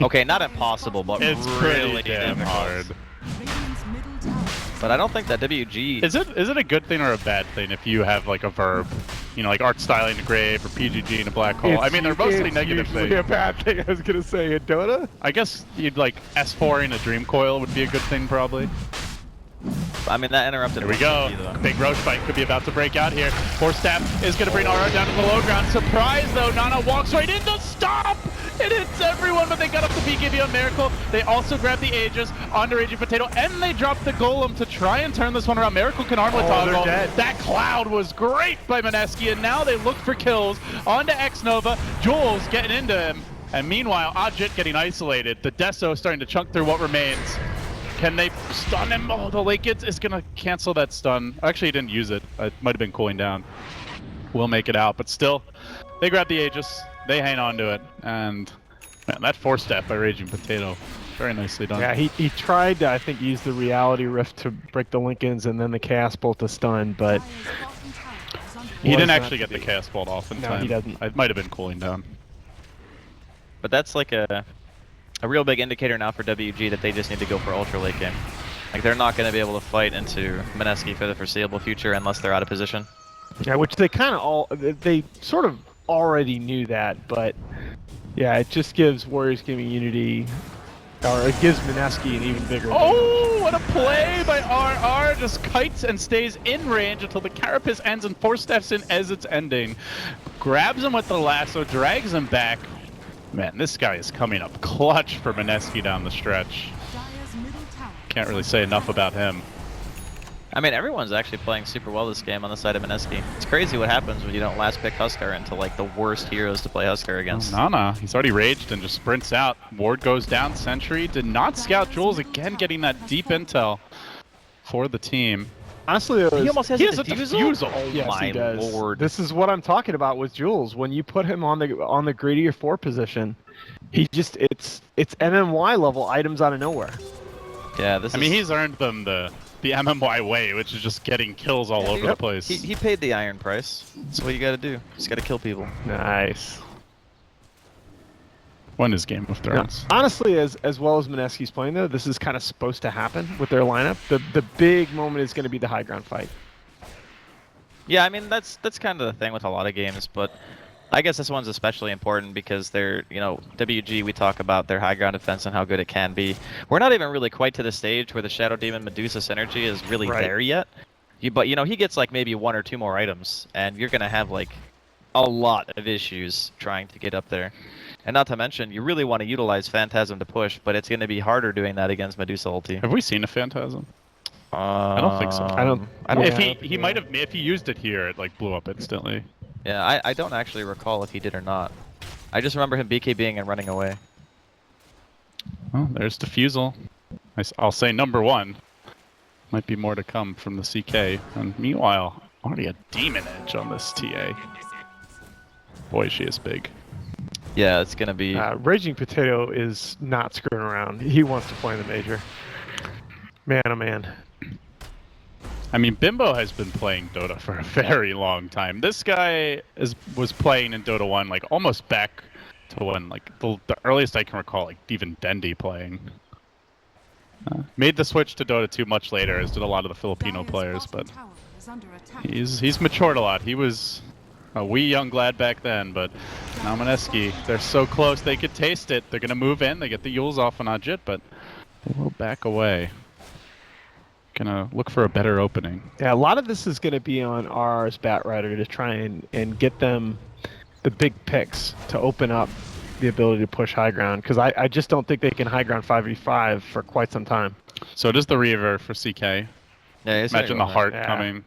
Okay, not impossible, but It's really pretty damn difficult. hard. But I don't think that WG... Is it a good thing or a bad thing if you have like a verb? You know, like art styling a grave or PGG in a black hole. I mean, they're mostly negative usually things. a bad thing. I was gonna say in Dota. I guess you'd like S4 in a dream coil would be a good thing probably. I mean, that interrupted... Here we go. WG, though. Big Roche fight could be about to break out here. Force Staff is going to bring Aura down to the low ground. Surprise, though. Nana walks right into stop. It hits everyone, but they got up the BKB on Miracle. They also grab the Aegis onto Raging Potato, and they drop the Golem to try and turn this one around. Miracle can armlet toggle. That cloud was great by Mineski, and now they look for kills onto X-Nova. Jules getting into him. And meanwhile, Ajit getting isolated. The Deso starting to chunk through what remains. Can they stun him? Oh, the Lake is going to cancel that stun. Actually, he didn't use it. It might have been cooling down. We'll make it out, but still, they grab the Aegis. They hang on to it. And, man, that force step by Raging Potato. Very nicely done. Yeah, he tried to, I think, use the Reality Rift to break the Lincolns and then the Chaos Bolt to stun, but... He didn't actually get the Chaos Bolt off in time. No, he doesn't. It might have been cooling down. But that's like a real big indicator now for WG that they just need to go for ultra late game. Like, they're not going to be able to fight into Mineski for the foreseeable future unless they're out of position. Yeah, which they kind of they sort of already knew that, but yeah, it just gives WarriorsGaming.Unity, or it gives Mineski an even bigger Oh, what a play by RR! Just kites and stays in range until the Carapace ends and force steps in as it's ending. Grabs him with the lasso, drags him back. Man, this guy is coming up clutch for Mineski down the stretch. Can't really say enough about him. I mean, everyone's actually playing super well this game on the side of Mineski. It's crazy what happens when you don't last pick Huskar into like the worst heroes to play Huskar against. Nana, he's already raged and just sprints out. Ward goes down, Sentry did not scout Jules, again getting that deep intel for the team. Honestly, He almost has He a has a defusal? defusal. Oh yes, my he does. lord. This is what I'm talking about with Jules. When you put him on the greedier 4 position, he just it's MMY level items out of nowhere. Yeah, I mean, he's earned them the MMY way, which is just getting kills all over the place. He paid the iron price. That's what you gotta do. Just gotta kill people. Nice. When is Game of Thrones? Honestly, as well as Mineski's playing though, this is kind of supposed to happen with their lineup. The big moment is going to be the high ground fight. Yeah, I mean that's kind of the thing with a lot of games, but I guess this one's especially important because they're, WG, we talk about their high ground defense and how good it can be. We're not even really quite to the stage where the Shadow Demon Medusa synergy is really there yet. But, he gets like maybe 1 or 2 more items, and you're going to have like a lot of issues trying to get up there. And not to mention, you really want to utilize Phantasm to push, but it's going to be harder doing that against Medusa ulti. Have we seen a Phantasm? I don't think so. I don't. If he might have, if he used it here, it like blew up instantly. Yeah, I don't actually recall if he did or not. I just remember him BKBing and running away. Well, there's Diffusal. I'll say number 1. Might be more to come from the CK. And meanwhile, already a Demon Edge on this TA. Boy, she is big. Yeah, it's gonna be... Raging Potato is not screwing around. He wants to play in the major. Man, oh man. I mean, Bimbo has been playing Dota for a very long time. This guy was playing in Dota 1 like almost back to when like the earliest I can recall, like even Dendi playing. Made the switch to Dota 2 much later, as did a lot of the Filipino players, but he's matured a lot. He was a wee young lad back then, but now Mineski, they're so close they could taste it. They're gonna move in, they get the Yules off on Ajit, but they will back away. Gonna look for a better opening. Yeah, a lot of this is going to be on RR's Batrider to try and get them the big picks to open up the ability to push high ground, because I just don't think they can high ground 5v5 for quite some time. So it is the Reaver for CK. Yeah, Imagine the heart coming.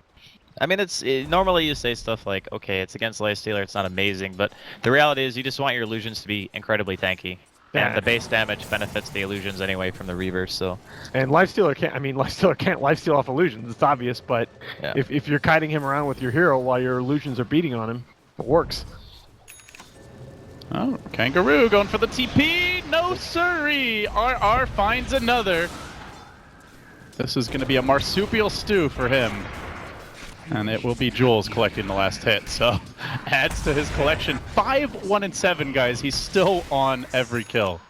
I mean, normally you say stuff like, okay, it's against Lifestealer, it's not amazing, but the reality is you just want your illusions to be incredibly tanky. And the base damage benefits the illusions anyway from the Reaver, so... And Lifestealer can't lifesteal off illusions, it's obvious, but if you're kiting him around with your hero while your illusions are beating on him, it works. Oh, Kangaroo going for the TP! No siree! RR finds another. This is going to be a marsupial stew for him. And it will be Jules collecting the last hit, so adds to his collection. 5, 1, and 7, guys. He's still on every kill.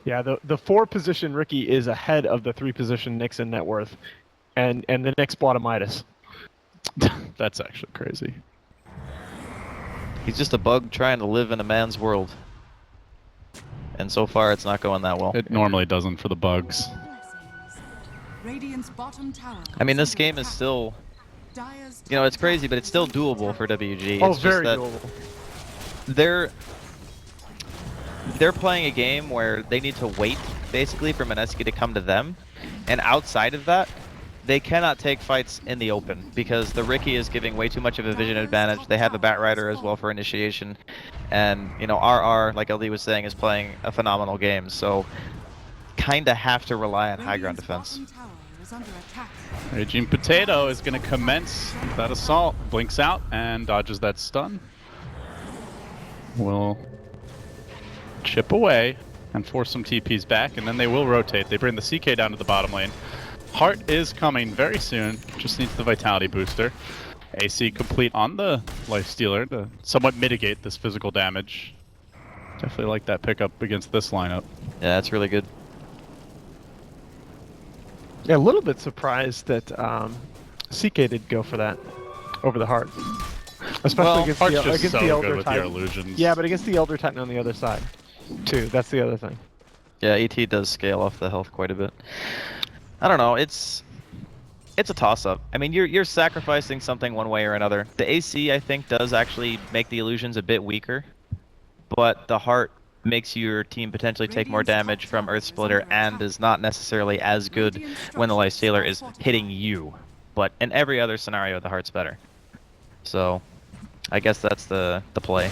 Yeah, the 4-position Ricky is ahead of the 3-position Nixon net worth, and the next bottom Midas. That's actually crazy. He's just a bug trying to live in a man's world. And so far, it's not going that well. It normally doesn't for the bugs. I mean, this game is still... it's crazy, but it's still doable for WG. Oh, it's very just that doable. They're playing a game where they need to wait, basically, for Mineski to come to them. And outside of that, they cannot take fights in the open, because the Ricky is giving way too much of a vision advantage. They have a Batrider as well for initiation. And, RR, like LD was saying, is playing a phenomenal game. So, kinda have to rely on high ground defense. Raging Potato is going to commence that assault. Blinks out and dodges that stun. Will chip away and force some TPs back, and then they will rotate. They bring the CK down to the bottom lane. Heart is coming very soon. Just needs the Vitality booster. AC complete on the Lifestealer to somewhat mitigate this physical damage. Definitely like that pickup against this lineup. Yeah, that's really good. Yeah, a little bit surprised that CK did go for that over the Heart. Especially against the Elder Titan. Illusions. Yeah, but against the Elder Titan on the other side, too. That's the other thing. Yeah, ET does scale off the health quite a bit. I don't know, it's a toss-up. I mean, you're sacrificing something one way or another. The AC, I think, does actually make the illusions a bit weaker, but the Heart makes your team potentially take more damage from Earth Splitter and is not necessarily as good when the Lifestealer is hitting you. But in every other scenario, the Heart's better. So, I guess that's the play.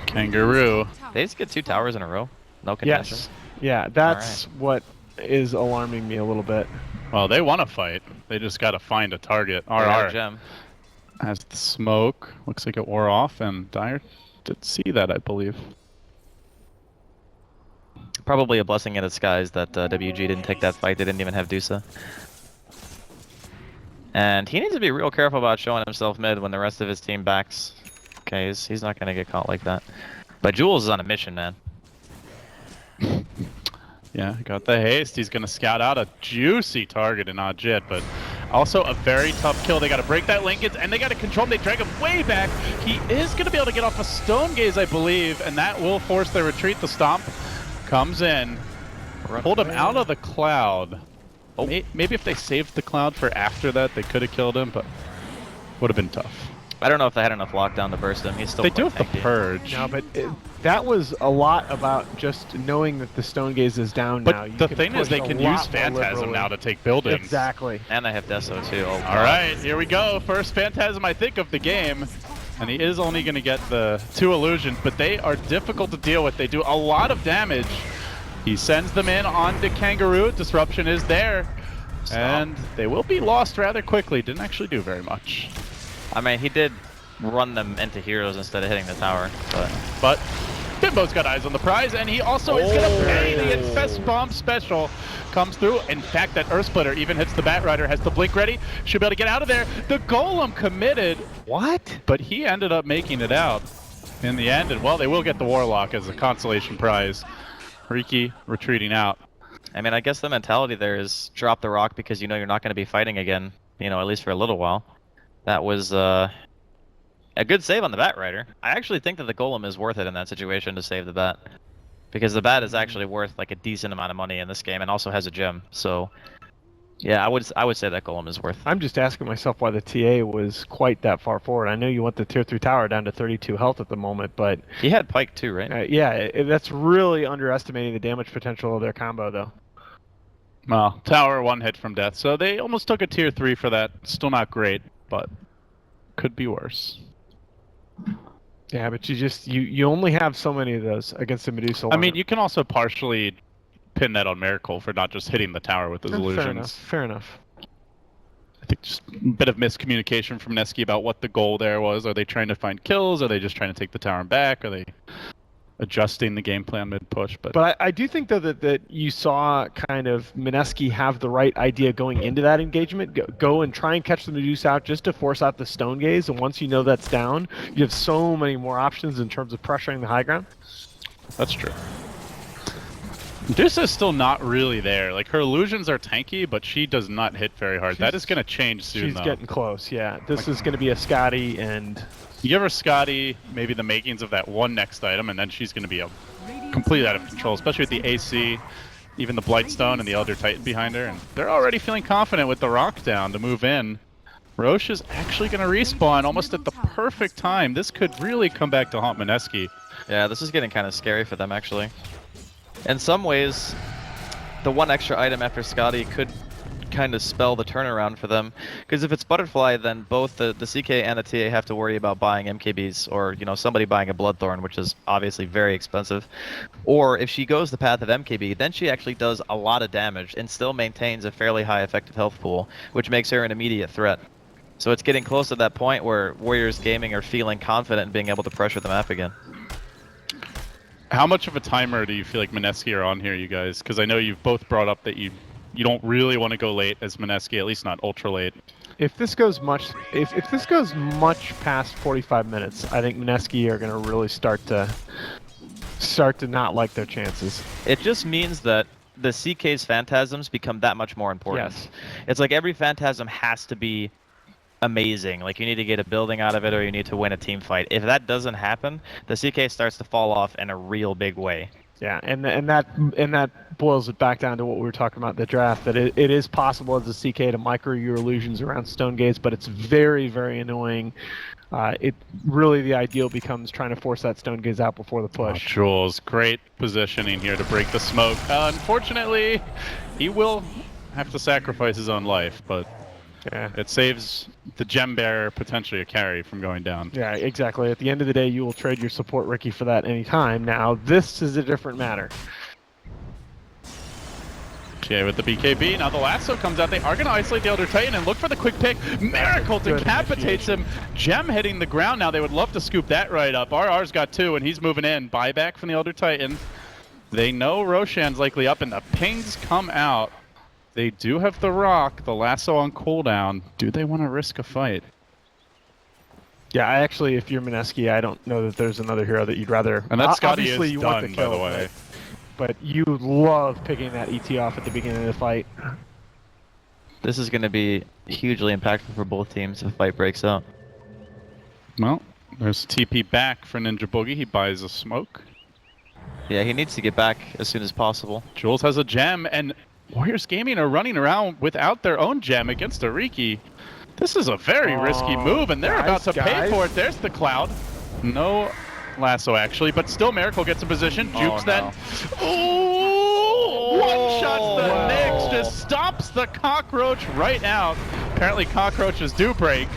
Kangaroo. They just get 2 towers in a row. No contention. Yes. Yeah, that's what is alarming me a little bit. Well, they want to fight. They just got to find a target. RR gem has the smoke. Looks like it wore off, and Dire did see that, I believe. Probably a blessing in disguise that WG didn't take that fight. They didn't even have Dusa. And he needs to be real careful about showing himself mid when the rest of his team backs. Okay, he's not going to get caught like that. But Jules is on a mission, man. Yeah, got the haste. He's going to scout out a juicy target in Ajit, but Also, a very tough kill. They got to break that linkage, and they got to control him. They drag him way back. He is going to be able to get off a Stone Gaze, I believe, and that will force their retreat. The Stomp comes in, pulled him out of the cloud. Oh. Maybe if they saved the cloud for after that, they could have killed him, but would have been tough. I don't know if they had enough lockdown to burst him. He's still They do have the tanky. Purge. No, but that was a lot about just knowing that the Stone Gaze is down But now. You the can thing is, push they a can lot use more Phantasm liberally. now to take buildings. Exactly. And they have Deso too. Oh, All right, here we go. First Phantasm, I think, of the game. And he is only going to get the 2 illusions, but they are difficult to deal with. They do a lot of damage. He sends them in onto Kangaroo. Disruption is there. And they will be lost rather quickly. Didn't actually do very much. I mean, he did run them into heroes instead of hitting the tower, But Bimbo's got eyes on the prize, and he also is going to pay. The Infest Bomb special comes through. In fact, that Earth Splitter even hits the Bat Rider, has the blink ready, should be able to get out of there. The Golem committed. What? But he ended up making it out in the end, and well, they will get the Warlock as a consolation prize. Riki retreating out. I mean, I guess the mentality there is drop the rock because you know you're not going to be fighting again, you know, at least for a little while. That was a good save on the Bat Rider. I actually think that the Golem is worth it in that situation to save the Bat. Because the Bat is actually worth like a decent amount of money in this game and also has a gem. So, yeah, I would say that Golem is worth. I'm just asking myself why the TA was quite that far forward. I know you want the tier 3 tower down to 32 health at the moment, but He had Pike too, right? yeah, that's really underestimating the damage potential of their combo, though. Well, tower 1 hit from death, so they almost took a tier 3 for that. Still not great, but could be worse. Yeah, but you only have so many of those against the Medusa. I mean, you can also partially pin that on Miracle for not just hitting the tower with his illusions. Fair enough. I think just a bit of miscommunication from Mineski about what the goal there was. Are they trying to find kills? Are they just trying to take the tower back? Are they adjusting the game plan mid-push? But I do think, though, that you saw kind of Mineski have the right idea going into that engagement. Go and try and catch the Medusa out just to force out the Stone Gaze. And once you know that's down, you have so many more options in terms of pressuring the high ground. That's true. Medusa is still not really there. Like, her illusions are tanky, but she does not hit very hard. That is going to change soon, though. She's getting close, yeah. This is going to be a Scotty, and you give her Scotty, maybe the makings of that one next item, and then she's going to be completely out of control, especially with the AC, even the Blightstone and the Elder Titan behind her. And they're already feeling confident with the Rock down to move in. Roche is actually going to respawn almost at the perfect time. This could really come back to haunt Mineski. Yeah, this is getting kind of scary for them, actually. In some ways, the one extra item after Scotty could kind of spell the turnaround for them. Because if it's Butterfly, then both the CK and the TA have to worry about buying MKBs, or, you know, somebody buying a Bloodthorn, which is obviously very expensive. Or if she goes the path of MKB, then she actually does a lot of damage and still maintains a fairly high effective health pool, which makes her an immediate threat. So it's getting close to that point where Warriors Gaming are feeling confident in being able to pressure the map again. How much of a timer do you feel like Mineski are on here, you guys? Because I know you've both brought up that you don't really want to go late as Mineski, at least not ultra late. if this goes much past 45 minutes, I think Mineski are going to really start to not like their chances. It just means that the CK's phantasms become that much more important. Yes. It's like every phantasm has to be amazing. Like, you need to get a building out of it, or you need to win a team fight. If that doesn't happen, the CK starts to fall off in a real big way. Yeah, and that boils it back down to what we were talking about in the draft, that it is possible as a CK to micro your illusions around Stone Gaze, but it's very, very annoying. It really, the ideal becomes trying to force that Stone Gaze out before the push. Oh, Jules, great positioning here to break the smoke. Unfortunately, he will have to sacrifice his own life, but yeah, it saves the gem bearer, potentially a carry, from going down. Yeah, exactly. At the end of the day, you will trade your support Ricky for that anytime. Now, this is a different matter. Okay, with the BKB, now the lasso comes out. They are going to isolate the Elder Titan and look for the quick pick. Miracle decapitates him. Gem hitting the ground now. They would love to scoop that right up. RR's got two, and he's moving in. Buyback from the Elder Titan. They know Roshan's likely up, and the pings come out. They do have the rock, the lasso on cooldown. Do they want to risk a fight? Yeah, I actually, if you're Mineski, I don't know that there's another hero that you'd rather. And that Scotty obviously is you done, want the kill, by the way. But you love picking that ET off at the beginning of the fight. This is going to be hugely impactful for both teams if a fight breaks out. Well, there's TP back for Ninja Boogie. He buys a smoke. Yeah, he needs to get back as soon as possible. Jules has a gem, and Warriors Gaming are running around without their own gem against Ariki. This is a very risky move, and they're about to pay for it. There's the Cloud. No lasso, actually, but still Miracle gets in position. Jukes that. Ooh! One-shots the Knicks, just stops the Cockroach right out. Apparently Cockroaches do break.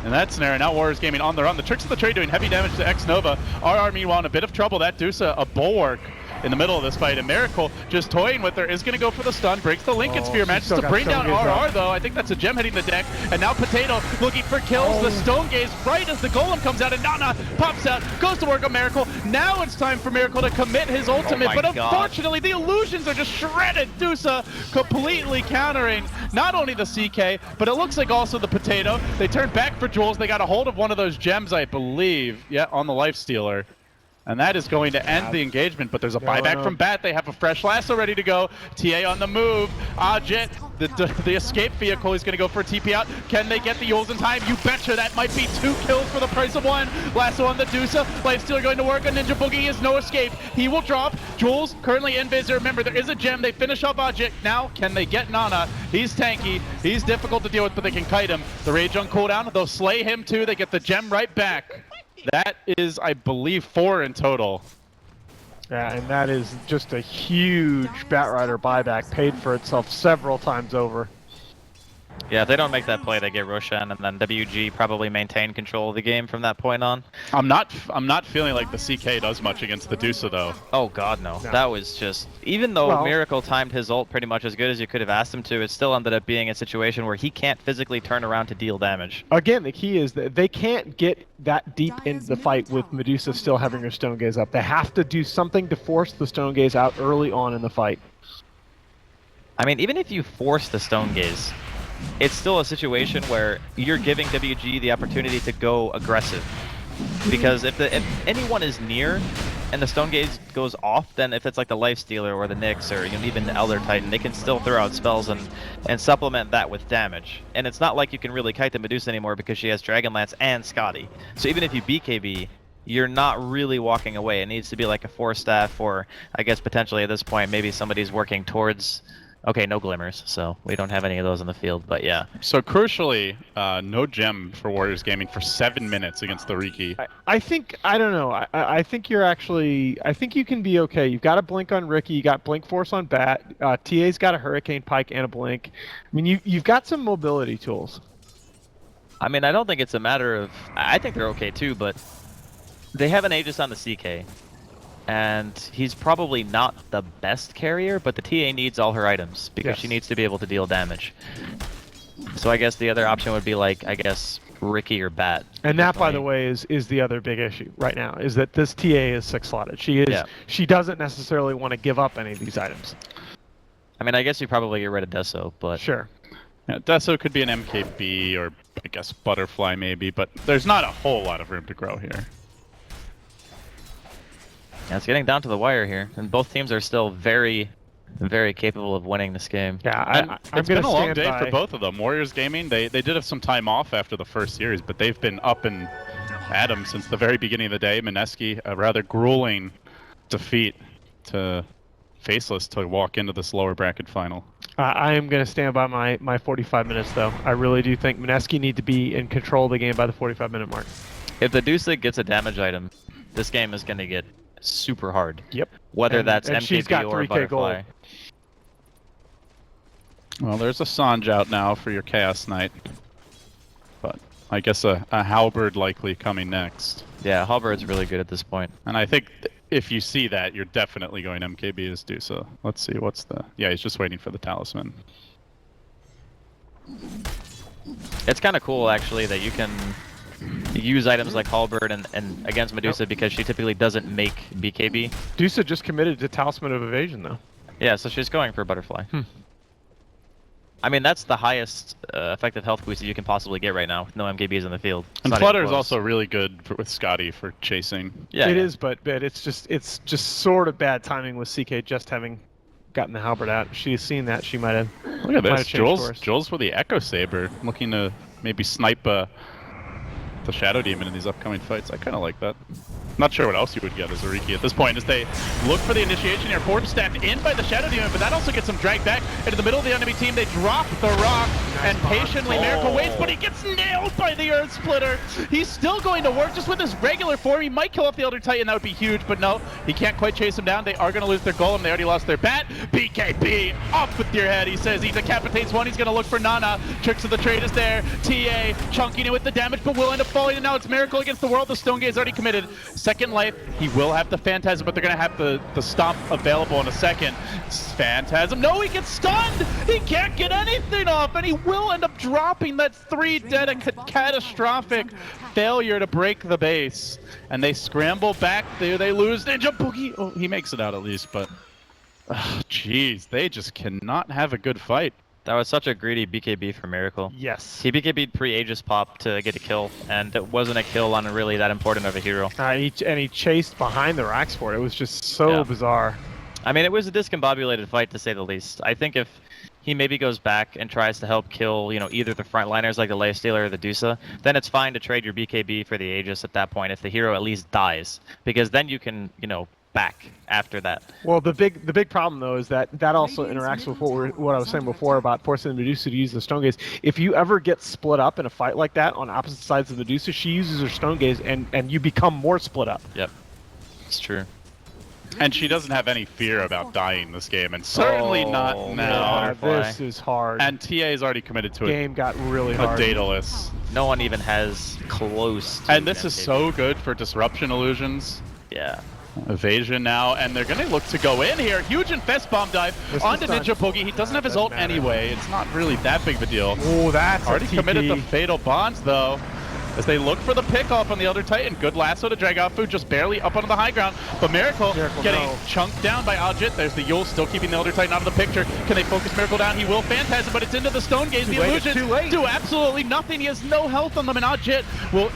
In that scenario, now Warriors Gaming on the run. The Tricks of the Trade doing heavy damage to X-Nova. RR meanwhile in a bit of trouble. That Dusa, a bulwark in the middle of this fight. And Miracle just toying with her, is going to go for the stun. Breaks the Lincoln Sphere. Manages to bring down RR though. I think that's a gem hitting the deck. And now Potato looking for kills. The Stone Gaze right as the Golem comes out. And Nana pops out. Goes to work on Miracle. Now it's time for Miracle to commit his ultimate. But unfortunately, the illusions are just shredded. Dusa completely countering not only the CK, but it looks like also the Potato. They turn back for Jules. They got a hold of one of those gems, I believe. Yeah, on the Life Stealer. And that is going to end the engagement, but there's a buyback from Bat. They have a fresh lasso ready to go. TA on the move. Ajit, the escape vehicle, is going to go for a TP out. Can they get the Yules in time? You betcha that might be 2 kills for the price of 1. Lasso on the Dusa. Lifestealer going to work on Ninja Boogie. Is no escape. He will drop. Jules currently in Visor. Remember, there is a gem. They finish off Ajit. Now, can they get Nana? He's tanky. He's difficult to deal with, but they can kite him. The Rage on cooldown. They'll slay him too. They get the gem right back. That is, I believe, 4 in total. Yeah, and that is just a huge Batrider buyback, paid for itself several times over. Yeah, if they don't make that play, they get Roshan, and then WG probably maintain control of the game from that point on. I'm not feeling like the CK does much against the Dusa though. Oh god, no. That was just, even though Miracle timed his ult pretty much as good as you could have asked him to, it still ended up being a situation where he can't physically turn around to deal damage. Again, the key is that they can't get that deep into the fight with Medusa still having her Stone Gaze up. They have to do something to force the Stone Gaze out early on in the fight. I mean, even if you force the Stone Gaze, it's still a situation where you're giving WG the opportunity to go aggressive. Because if anyone is near and the Stone Gaze goes off, then if it's like the Life Stealer or the Nyx or even the Elder Titan, they can still throw out spells and supplement that with damage. And it's not like you can really kite the Medusa anymore because she has Dragonlance and Scotty. So even if you BKB, you're not really walking away. It needs to be like a 4-staff, or I guess potentially at this point maybe somebody's working towards... Okay, no glimmers, so we don't have any of those in the field, but yeah. So crucially, no gem for Warriors Gaming for 7 minutes against the Riki. I think, I don't know, I think you're actually, I think you can be okay. You've got a blink on Ricky, you got blink force on Bat, TA's got a Hurricane Pike and a blink. I mean, you've got some mobility tools. I mean, I don't think it's a matter of, I think they're okay too, but they have an Aegis on the CK. And he's probably not the best carrier, but the TA needs all her items because she needs to be able to deal damage. So I guess the other option would be like, I guess, Ricky or Bat. And that, by the way, is the other big issue right now, is that this TA is 6-slotted. She doesn't necessarily want to give up any of these items. I mean, I guess you probably get rid of Deso, but... Sure. Yeah, Deso could be an MKB or, I guess, Butterfly maybe, but there's not a whole lot of room to grow here. Yeah, it's getting down to the wire here, and both teams are still very, very capable of winning this game. Yeah, it's been a long day for both of them. Warriors Gaming, they did have some time off after the first series, but they've been up and at them since the very beginning of the day. Mineski, a rather grueling defeat to Faceless to walk into this lower bracket final. I am going to stand by my 45 minutes, though. I really do think Mineski need to be in control of the game by the 45-minute mark. If the Dusa gets a damage item, this game is going to get super hard. Yep. Whether that's MKB she's got or 3K Butterfly. gold. Well, there's a Sanj out now for your Chaos Knight. But I guess a Halberd likely coming next. Yeah, Halberd's really good at this point. And I think if you see that, you're definitely going MKB as Dusa. Let's see, what's the... Yeah, he's just waiting for the Talisman. It's kind of cool, actually, that you can use items like Halberd and against Medusa because she typically doesn't make BKB. Dusa just committed to Talisman of Evasion, though. Yeah, so she's going for Butterfly. I mean, that's the highest effective health boost that you can possibly get right now with no MKBs in the field. And Flutter is also really good with Scotty for chasing. Yeah, it is, but it's just sort of bad timing with CK just having gotten the halberd out. She's seen that. She might have. Look at might have this. changed course. Jules for the Echo Saber, looking to maybe snipe the Shadow Demon in these upcoming fights. I kind of like that. Not sure what else you would get as a Riki at this point as they look for the initiation here. Forward stabbed in by the Shadow Demon, but that also gets him dragged back into the middle of the enemy team. They drop the rock, and patiently Miracle waits, but he gets nailed by the Earth Splitter. He's still going to work just with his regular form. He might kill off the Elder Titan, that would be huge, but no, he can't quite chase him down. They are going to lose their Golem. They already lost their Bat. BKB, off with your head, he says. He decapitates one. He's going to look for Nana. Tricks of the Trade is there. TA chunking it with the damage, but will end up falling, and now it's Miracle against the world. The Stone Gaze already committed. Second life. He will have the Phantasm, but they're going to have the Stomp available in a second. Phantasm. No, he gets stunned! He can't get anything off, and he will end up dropping. That's 3 dead. A catastrophic failure to break the base. And they scramble back there. They lose Ninja Boogie. Oh, he makes it out at least, but... Jeez, they just cannot have a good fight. That was such a greedy BKB for Miracle. Yes. He BKB'd pre-Aegis pop to get a kill, and it wasn't a kill on really that important of a hero. He chased behind the Rax for it. It was just so bizarre. I mean, it was a discombobulated fight, to say the least. I think if he maybe goes back and tries to help kill, either the frontliners like the Lifestealer or the Dusa, then it's fine to trade your BKB for the Aegis at that point if the hero at least dies. Because then you can, back after that. Well, the big problem though is that also interacts with what I was saying before about forcing the Medusa to use the Stone Gaze. If you ever get split up in a fight like that on opposite sides of the Medusa, she uses her Stone Gaze and you become more split up. Yep, it's true. And she doesn't have any fear about dying this game, and certainly not now. This is hard. And TA is already committed to Game got really hard. Daedalus. No one even has close to And this is so good for disruption illusions. Yeah. Evasion now, and they're going to look to go in here. Huge Infest Bomb dive onto Ninja Boogie. He doesn't have his ult anyway. It's not really that big of a deal. Oh, that's already committed the Fatal Bonds, though. As they look for the pick-off on the Elder Titan. Good lasso to drag out Food, just barely up onto the high ground. But Miracle getting chunked down by Ajit. There's the Yule still keeping the Elder Titan out of the picture. Can they focus Miracle down? He will Phantasm, but it's into the Stone Gaze. The illusions do absolutely nothing. He has no health on them, and Ajit will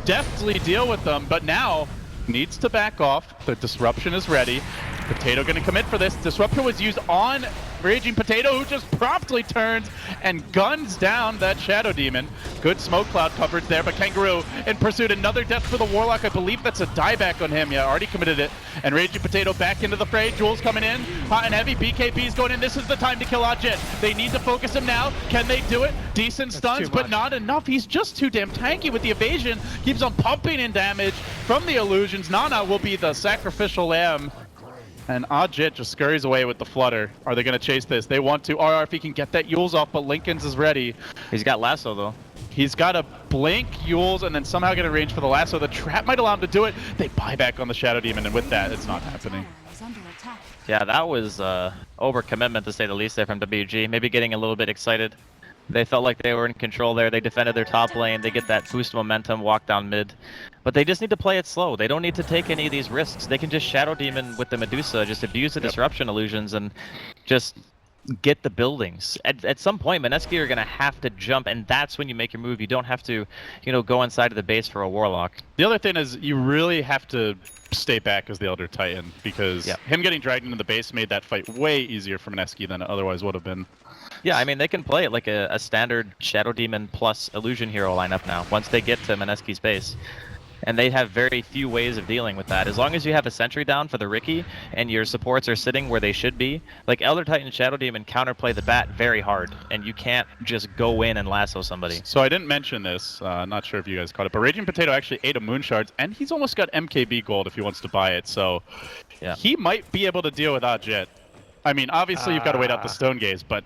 deftly deal with them. But now needs to back off. The disruption is ready. Potato gonna commit for this. Disruption was used on Raging Potato, who just promptly turns and guns down that Shadow Demon. Good smoke cloud coverage there, but Kangaroo in pursuit. Another death for the Warlock. I believe that's a dieback on him. Yeah, already committed it. And Raging Potato back into the fray. Jules coming in. Hot and heavy. BKB's going in. This is the time to kill Ajit. They need to focus him now. Can they do it? Decent stuns, but not enough. He's just too damn tanky with the evasion. Keeps on pumping in damage from the illusions. Nana will be the sacrificial lamb. And Ajit just scurries away with the flutter. Are they going to chase this? They want to. RR if he can get that Yules off, but Lincoln's is ready. He's got lasso, though. He's got to blink Yules and then somehow get a range for the lasso. The trap might allow him to do it. They buy back on the Shadow Demon, and with that, it's not happening. Yeah, that was overcommitment, to say the least, there from WG. Maybe getting a little bit excited. They felt like they were in control there. They defended their top lane. They get that boost momentum, walk down mid. But they just need to play it slow. They don't need to take any of these risks. They can just Shadow Demon with the Medusa, just abuse the disruption illusions and just get the buildings. At some point, Mineski are going to have to jump, and that's when you make your move. You don't have to, go inside of the base for a Warlock. The other thing is you really have to stay back as the Elder Titan, because him getting dragged into the base made that fight way easier for Mineski than it otherwise would have been. Yeah, I mean, they can play it like a standard Shadow Demon plus Illusion Hero lineup now, once they get to Mineski's base. And they have very few ways of dealing with that. As long as you have a sentry down for the Riki, and your supports are sitting where they should be, like Elder Titan Shadow Demon counterplay the Bat very hard, and you can't just go in and lasso somebody. So I didn't mention this, not sure if you guys caught it, but Raging Potato actually ate a Moon Shards, and he's almost got MKB gold if he wants to buy it, so he might be able to deal with Ajit. I mean, obviously you've got to wait out the Stone Gaze, but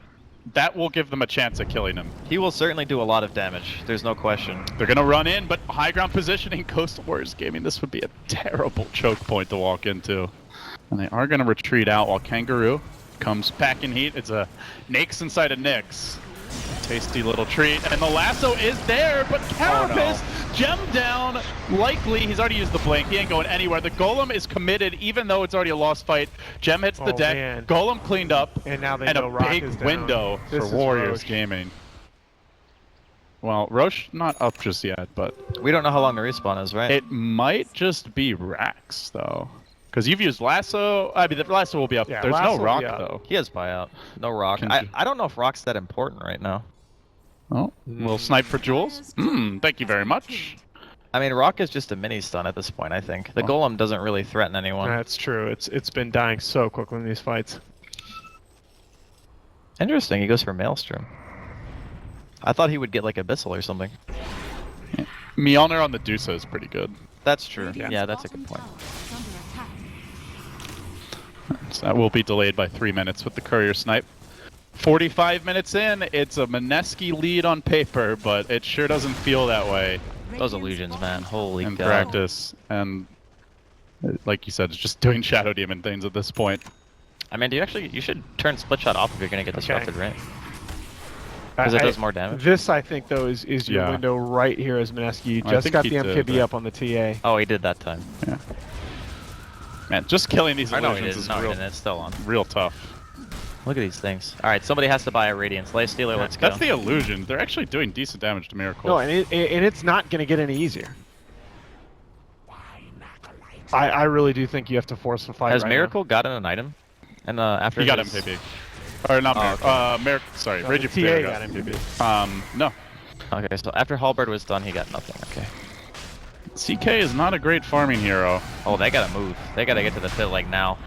that will give them a chance at killing him. He will certainly do a lot of damage. There's no question. They're going to run in, but high ground positioning, Coastal Warriors Gaming, this would be a terrible choke point to walk into. And they are going to retreat out while Kangaroo comes back in heat. It's a Nyx inside a Nyx. Tasty little treat, and the lasso is there, but Carapace gemmed down. Likely, he's already used the blink. He ain't going anywhere. The Golem is committed, even though it's already a lost fight. Gem hits the deck. Man. Golem cleaned up, and now they and know a Rock big is down. window for Warriors Gaming. Well, Roche not up just yet, but we don't know how long the respawn is, right? It might just be Rax, though. Because you've used lasso. I mean, the lasso will be up. Yeah, There's lasso no will rock be up. though. He has buyout. No rock. I don't know if rock's that important right now. Oh, we'll snipe for jewels. Thank you very much. I mean, rock is just a mini stun at this point, I think. The golem doesn't really threaten anyone. That's true. It's been dying so quickly in these fights. Interesting, he goes for Maelstrom. I thought he would get like Abyssal or something. Mjolnir on the Dusa is pretty good. That's true. Yeah, that's a good point. So that will be delayed by 3 minutes with the courier snipe. 45 minutes in, it's a Mineski lead on paper, but it sure doesn't feel that way Those illusions, man. Holy in god. practice. And like you said, it's just doing Shadow Demon things at this point. I mean, you should turn split shot off if you're gonna get disrupted, right? Because I- it does more damage. This, I think, though, is your Yeah. window right here as Mineski. You I just think got he the did, MKB but- up on the TA. Oh, he did that time. Yeah. Man, just killing these I know he illusions did. is No, real, and it's still on. real tough. Look at these things. All right, somebody has to buy a Radiance. Life Stealer, let's go. That's the illusion. They're actually doing decent damage to Miracle. No, and it's not going to get any easier. I really do think you have to force the fight. Has right Miracle gotten an item? And after he got his- MKB. Or not Oh, Miracle. Sorry, now. Raging The TA Potato got MKB. No. Okay, so after Halberd was done, he got nothing. Okay. CK is not a great farming hero. Oh, they gotta move. They gotta get to the pit like now.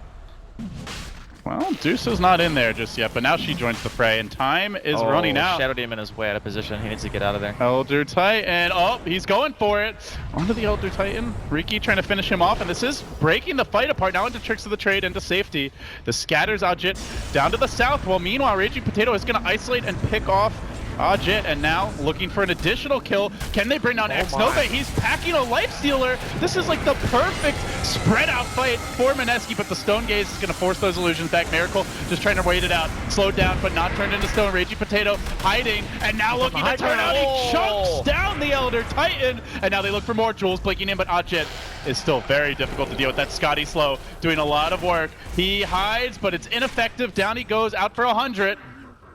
Well, Dusa's not in there just yet, but now she joins the fray, and time is Oh, running out. Shadow Demon is way out of position. He needs to get out of there. Elder Titan. Oh, he's going for it. Onto the Elder Titan. Riki trying to finish him off, and this is breaking the fight apart now into Tricks of the Trade, into safety. The scatters Ajit down to the south, while meanwhile Raging Potato is going to isolate and pick off Ajit, and now looking for an additional kill. Can they bring down X-Nova? He's packing a Lifestealer. This is like the perfect spread out fight for Mineski, but the Stone Gaze is going to force those illusions back. Miracle just trying to wait it out. Slowed down, but not turned into stone. Raging Potato hiding, and now looking to turn out. He chunks down the Elder Titan, and now they look for more jewels blinking in, but Ajit is still very difficult to deal with. That Scotty Slow doing a lot of work. He hides, but it's ineffective. Down he goes, out for 100.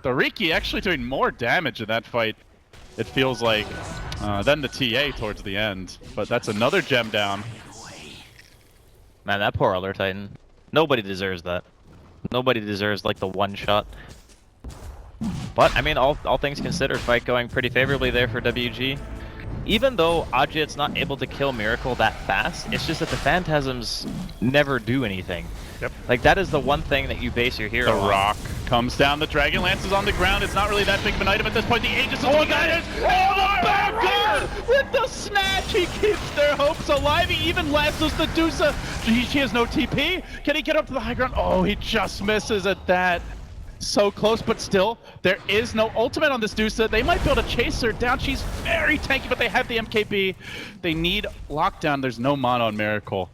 The Riki actually doing more damage in that fight, it feels like, than the TA towards the end. But that's another gem down. Man, that poor Elder Titan. Nobody deserves that. Nobody deserves like the one shot. But I mean, all things considered, fight going pretty favorably there for WG. Even though Ajit's not able to kill Miracle that fast, it's just that the Phantasms never do anything. Yep. Like, that is the one thing that you base your hero The on. rock comes down. The Dragon Lance is on the ground. It's not really that big of an item at this point. The Aegis is looking at it. Oh, the backer! With the snatch, he keeps their hopes alive. He even lassos the Dusa. She has no TP. Can he get up to the high ground? Oh, he just misses at that. So close, but still, there is no ultimate on this Dusa. They might be able to chase her down. She's very tanky, but they have the MKB. They need lockdown. There's no mana on Miracle.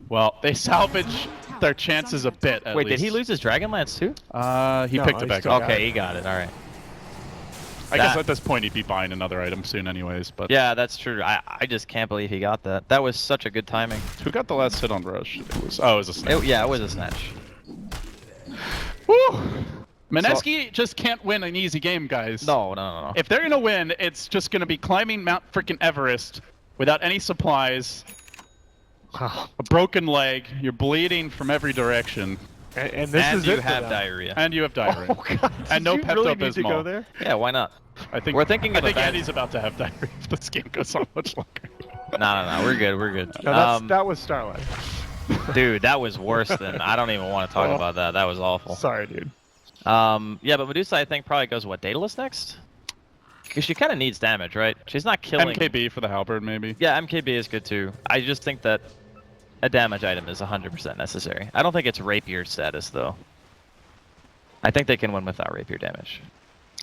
Well, they salvage their chances a bit, at Wait, least. did he lose his Dragon Lance too? He No, picked he it back still up. got Okay, he got it. All right. I guess That- at this point he'd be buying another item soon anyways, but... Yeah, that's true. I just can't believe he got that. That was such a good timing. Who got the last hit on Rush? It was a snake. Yeah, it was a snatch. Woo! Mineski just can't win an easy game, guys. No. If they're gonna win, it's just gonna be climbing Mount frickin' Everest without any supplies, a broken leg, you're bleeding from every direction, And this And is you it for have them. diarrhea. and you have diarrhea. Oh god! And did no you really Pepto need to go Bismol. there? Yeah, why not? I think We're thinking I of a think bad- Andy's about to have diarrhea if this game goes on much longer. No. We're good. We're good. No, that was Starlight. Dude, that was worse than. I don't even want to talk Oh. about that. That was awful. Sorry, dude. Yeah, but Medusa, I think, probably goes what, Daedalus next? Because she kind of needs damage, right? She's not killing. MKB for the halberd, maybe. Yeah, MKB is good too. I just think that a damage item is 100% necessary. I don't think it's rapier status though. I think they can win without rapier damage.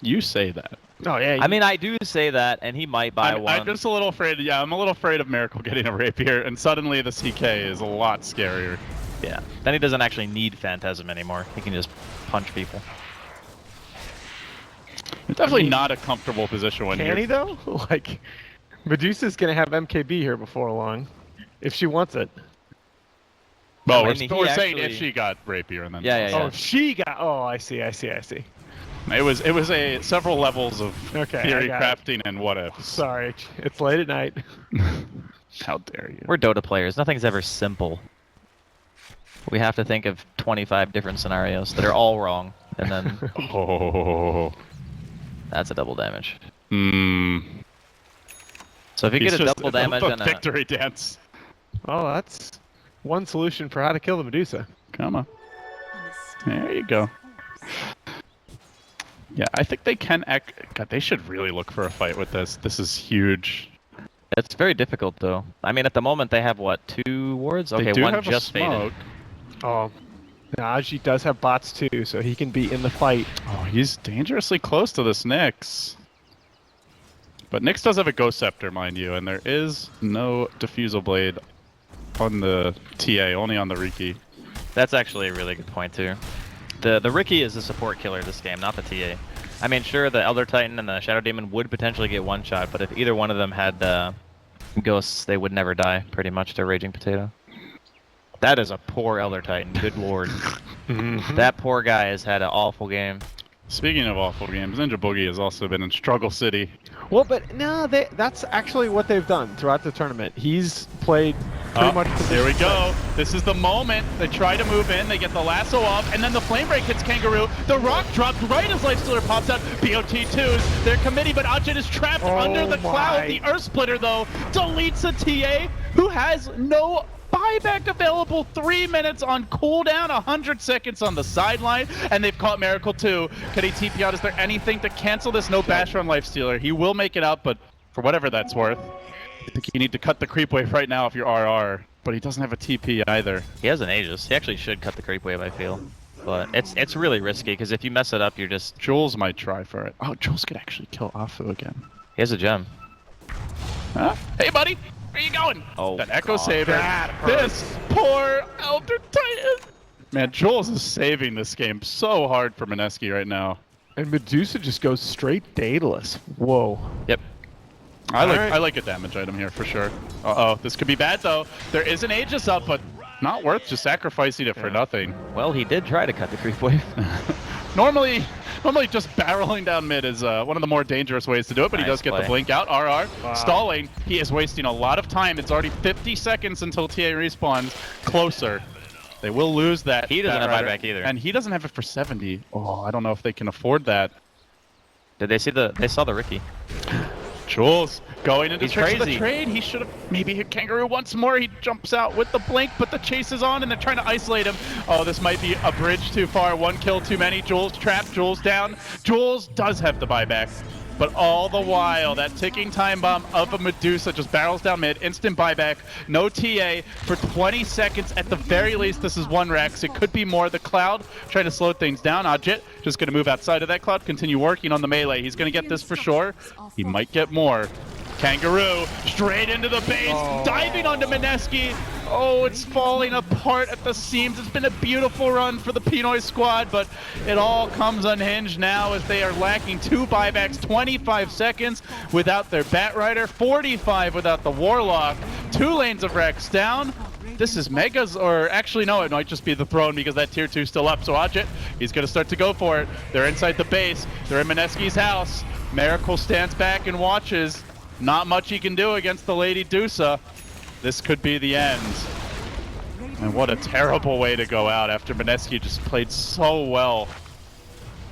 You say that. Oh yeah. I mean, I do say that, and he might buy one. I'm just a little afraid. Yeah, I'm a little afraid of Miracle getting a rapier, and suddenly the CK is a lot scarier. Yeah. Then he doesn't actually need Phantasm anymore. He can just punch people. It's definitely not a comfortable position when can you're... he though? Like, Medusa's gonna have MKB here before long, if she wants it. Well, I we're, mean, we're he saying if actually- she got rapier and then... Yeah. Oh, if she got. Oh, I see. It was a several levels of Okay, theory I got crafting and what ifs. Sorry, it's late at night. How dare you? We're Dota players. Nothing's ever simple. We have to think of 25 different scenarios that are all wrong, and then Oh. that's a double damage. Hmm. So if you He's get a just double damage a and a victory dance. Oh, that's one solution for how to kill the Medusa. Come on. There you go. Yeah, I think they can God, they should really look for a fight with this. This is huge. it's very difficult though. I mean, at the moment they have what, 2 wards? They Okay, do one have just a faded. smoke. Oh, Najee does have bots too, so he can be in the fight. Oh, he's dangerously close to this Nyx. But Nyx does have a Ghost Scepter, mind you, and there is no Diffusal Blade on the TA, only on the Riki. That's actually a really good point too. The Riki is the support killer this game, not the TA. I mean, sure, the Elder Titan and the Shadow Demon would potentially get one shot, but if either one of them had ghosts, they would never die, pretty much, to Raging Potato. That is a poor Elder Titan, good lord. That poor guy has had an awful game. Speaking of awful games, Ninja Boogie has also been in Struggle City. Well, but no, that's actually what they've done throughout the tournament. He's played pretty much. Here we go. This is the moment. They try to move in. They get the lasso off, and then the flame break hits Kangaroo. The rock drops right as Lifestealer pops out. BOT2s. They're committing, but Ajit is trapped under the cloud. The Earth Splitter, though, deletes a TA who has no buyback available. 3 minutes on cooldown, 100 seconds on the sideline, and they've caught Miracle too. Can he TP out? Is there anything to cancel this? No Basher on Lifestealer. He will make it out, but for whatever that's worth, I think you need to cut the creep wave right now if you're RR. But he doesn't have a TP either. He has an Aegis. He actually should cut the creep wave, I feel. But it's really risky, because if you mess it up, you're just... Jules might try for it. Oh, Jules could actually kill Afu again. He has a gem. Huh? Hey, buddy! Where you going? Oh, that Echo God. Saber. This poor Elder Titan. Man, Jules is saving this game so hard for Mineski right now. And Medusa just goes straight dataless. Whoa. Yep. I like a damage item here for sure. Uh-oh, this could be bad though. There is an Aegis up, but not worth just sacrificing it for nothing. Well, he did try to cut the creep wave. Normally just barreling down mid is one of the more dangerous ways to do it, but he does get the blink out. RR, stalling. He is wasting a lot of time. It's already 50 seconds until TA respawns. Closer. They will lose that. He doesn't have Rider. buyback either. And he doesn't have it for 70. Oh, I don't know if they can afford that. Did they see they saw the Riki. Jules going into He's the crazy. trade. He should have maybe hit Kangaroo once more. He jumps out with the blink, but the chase is on, and they're trying to isolate him. Oh, this might be a bridge too far. 1 kill too many. Jules trapped. Jules down. Jules does have the buyback, but all the while, that ticking time bomb of a Medusa just barrels down mid. Instant buyback. No TA for 20 seconds at the very least. This is 1 Rex. It could be more. The Cloud trying to slow things down. Ajit just going to move outside of that Cloud, continue working on the melee. He's going to get this for sure. He might get more. Kangaroo straight into the base, diving onto Mineski. Oh, it's falling apart at the seams. It's been a beautiful run for the Pinoy squad, but it all comes unhinged now as they are lacking 2 buybacks, 25 seconds without their Batrider, 45 without the Warlock, 2 lanes of Rex down. This is Megas, or actually no, it might just be the Throne because that tier 2 is still up. So Ajit, he's going to start to go for it. They're inside the base. They're in Mineski's house. Miracle stands back and watches. Not much he can do against the Lady Dusa. This could be the end. And what a terrible way to go out after Mineski just played so well.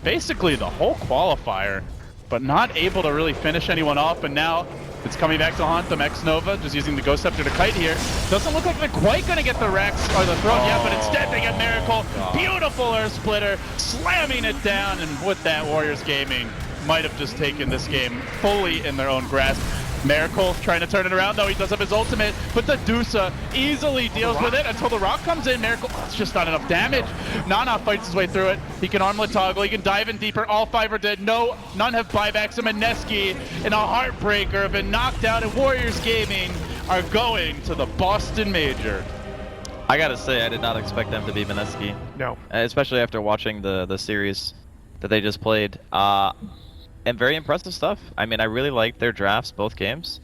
Basically the whole qualifier, but not able to really finish anyone off. And now it's coming back to haunt them. X-Nova just using the Ghost Scepter to kite here. Doesn't look like they're quite going to get the Rex or the Throne yet, but instead they get Miracle. Beautiful Earth Splitter, slamming it down. And with that, Warriors Gaming might have just taken this game fully in their own grasp. Miracle trying to turn it around, though he does have his ultimate, but the Dusa easily deals with it until the rock comes in. Miracle, it's just not enough damage. Nana fights his way through it. He can armlet toggle, he can dive in deeper. All 5 are dead. None have buybacks. And Mineski in a heartbreaker have been knocked out, and Warriors Gaming are going to the Boston Major. I gotta say, I did not expect them to be Mineski. No. Especially after watching the series that they just played. And very impressive stuff. I mean, I really liked their drafts, both games.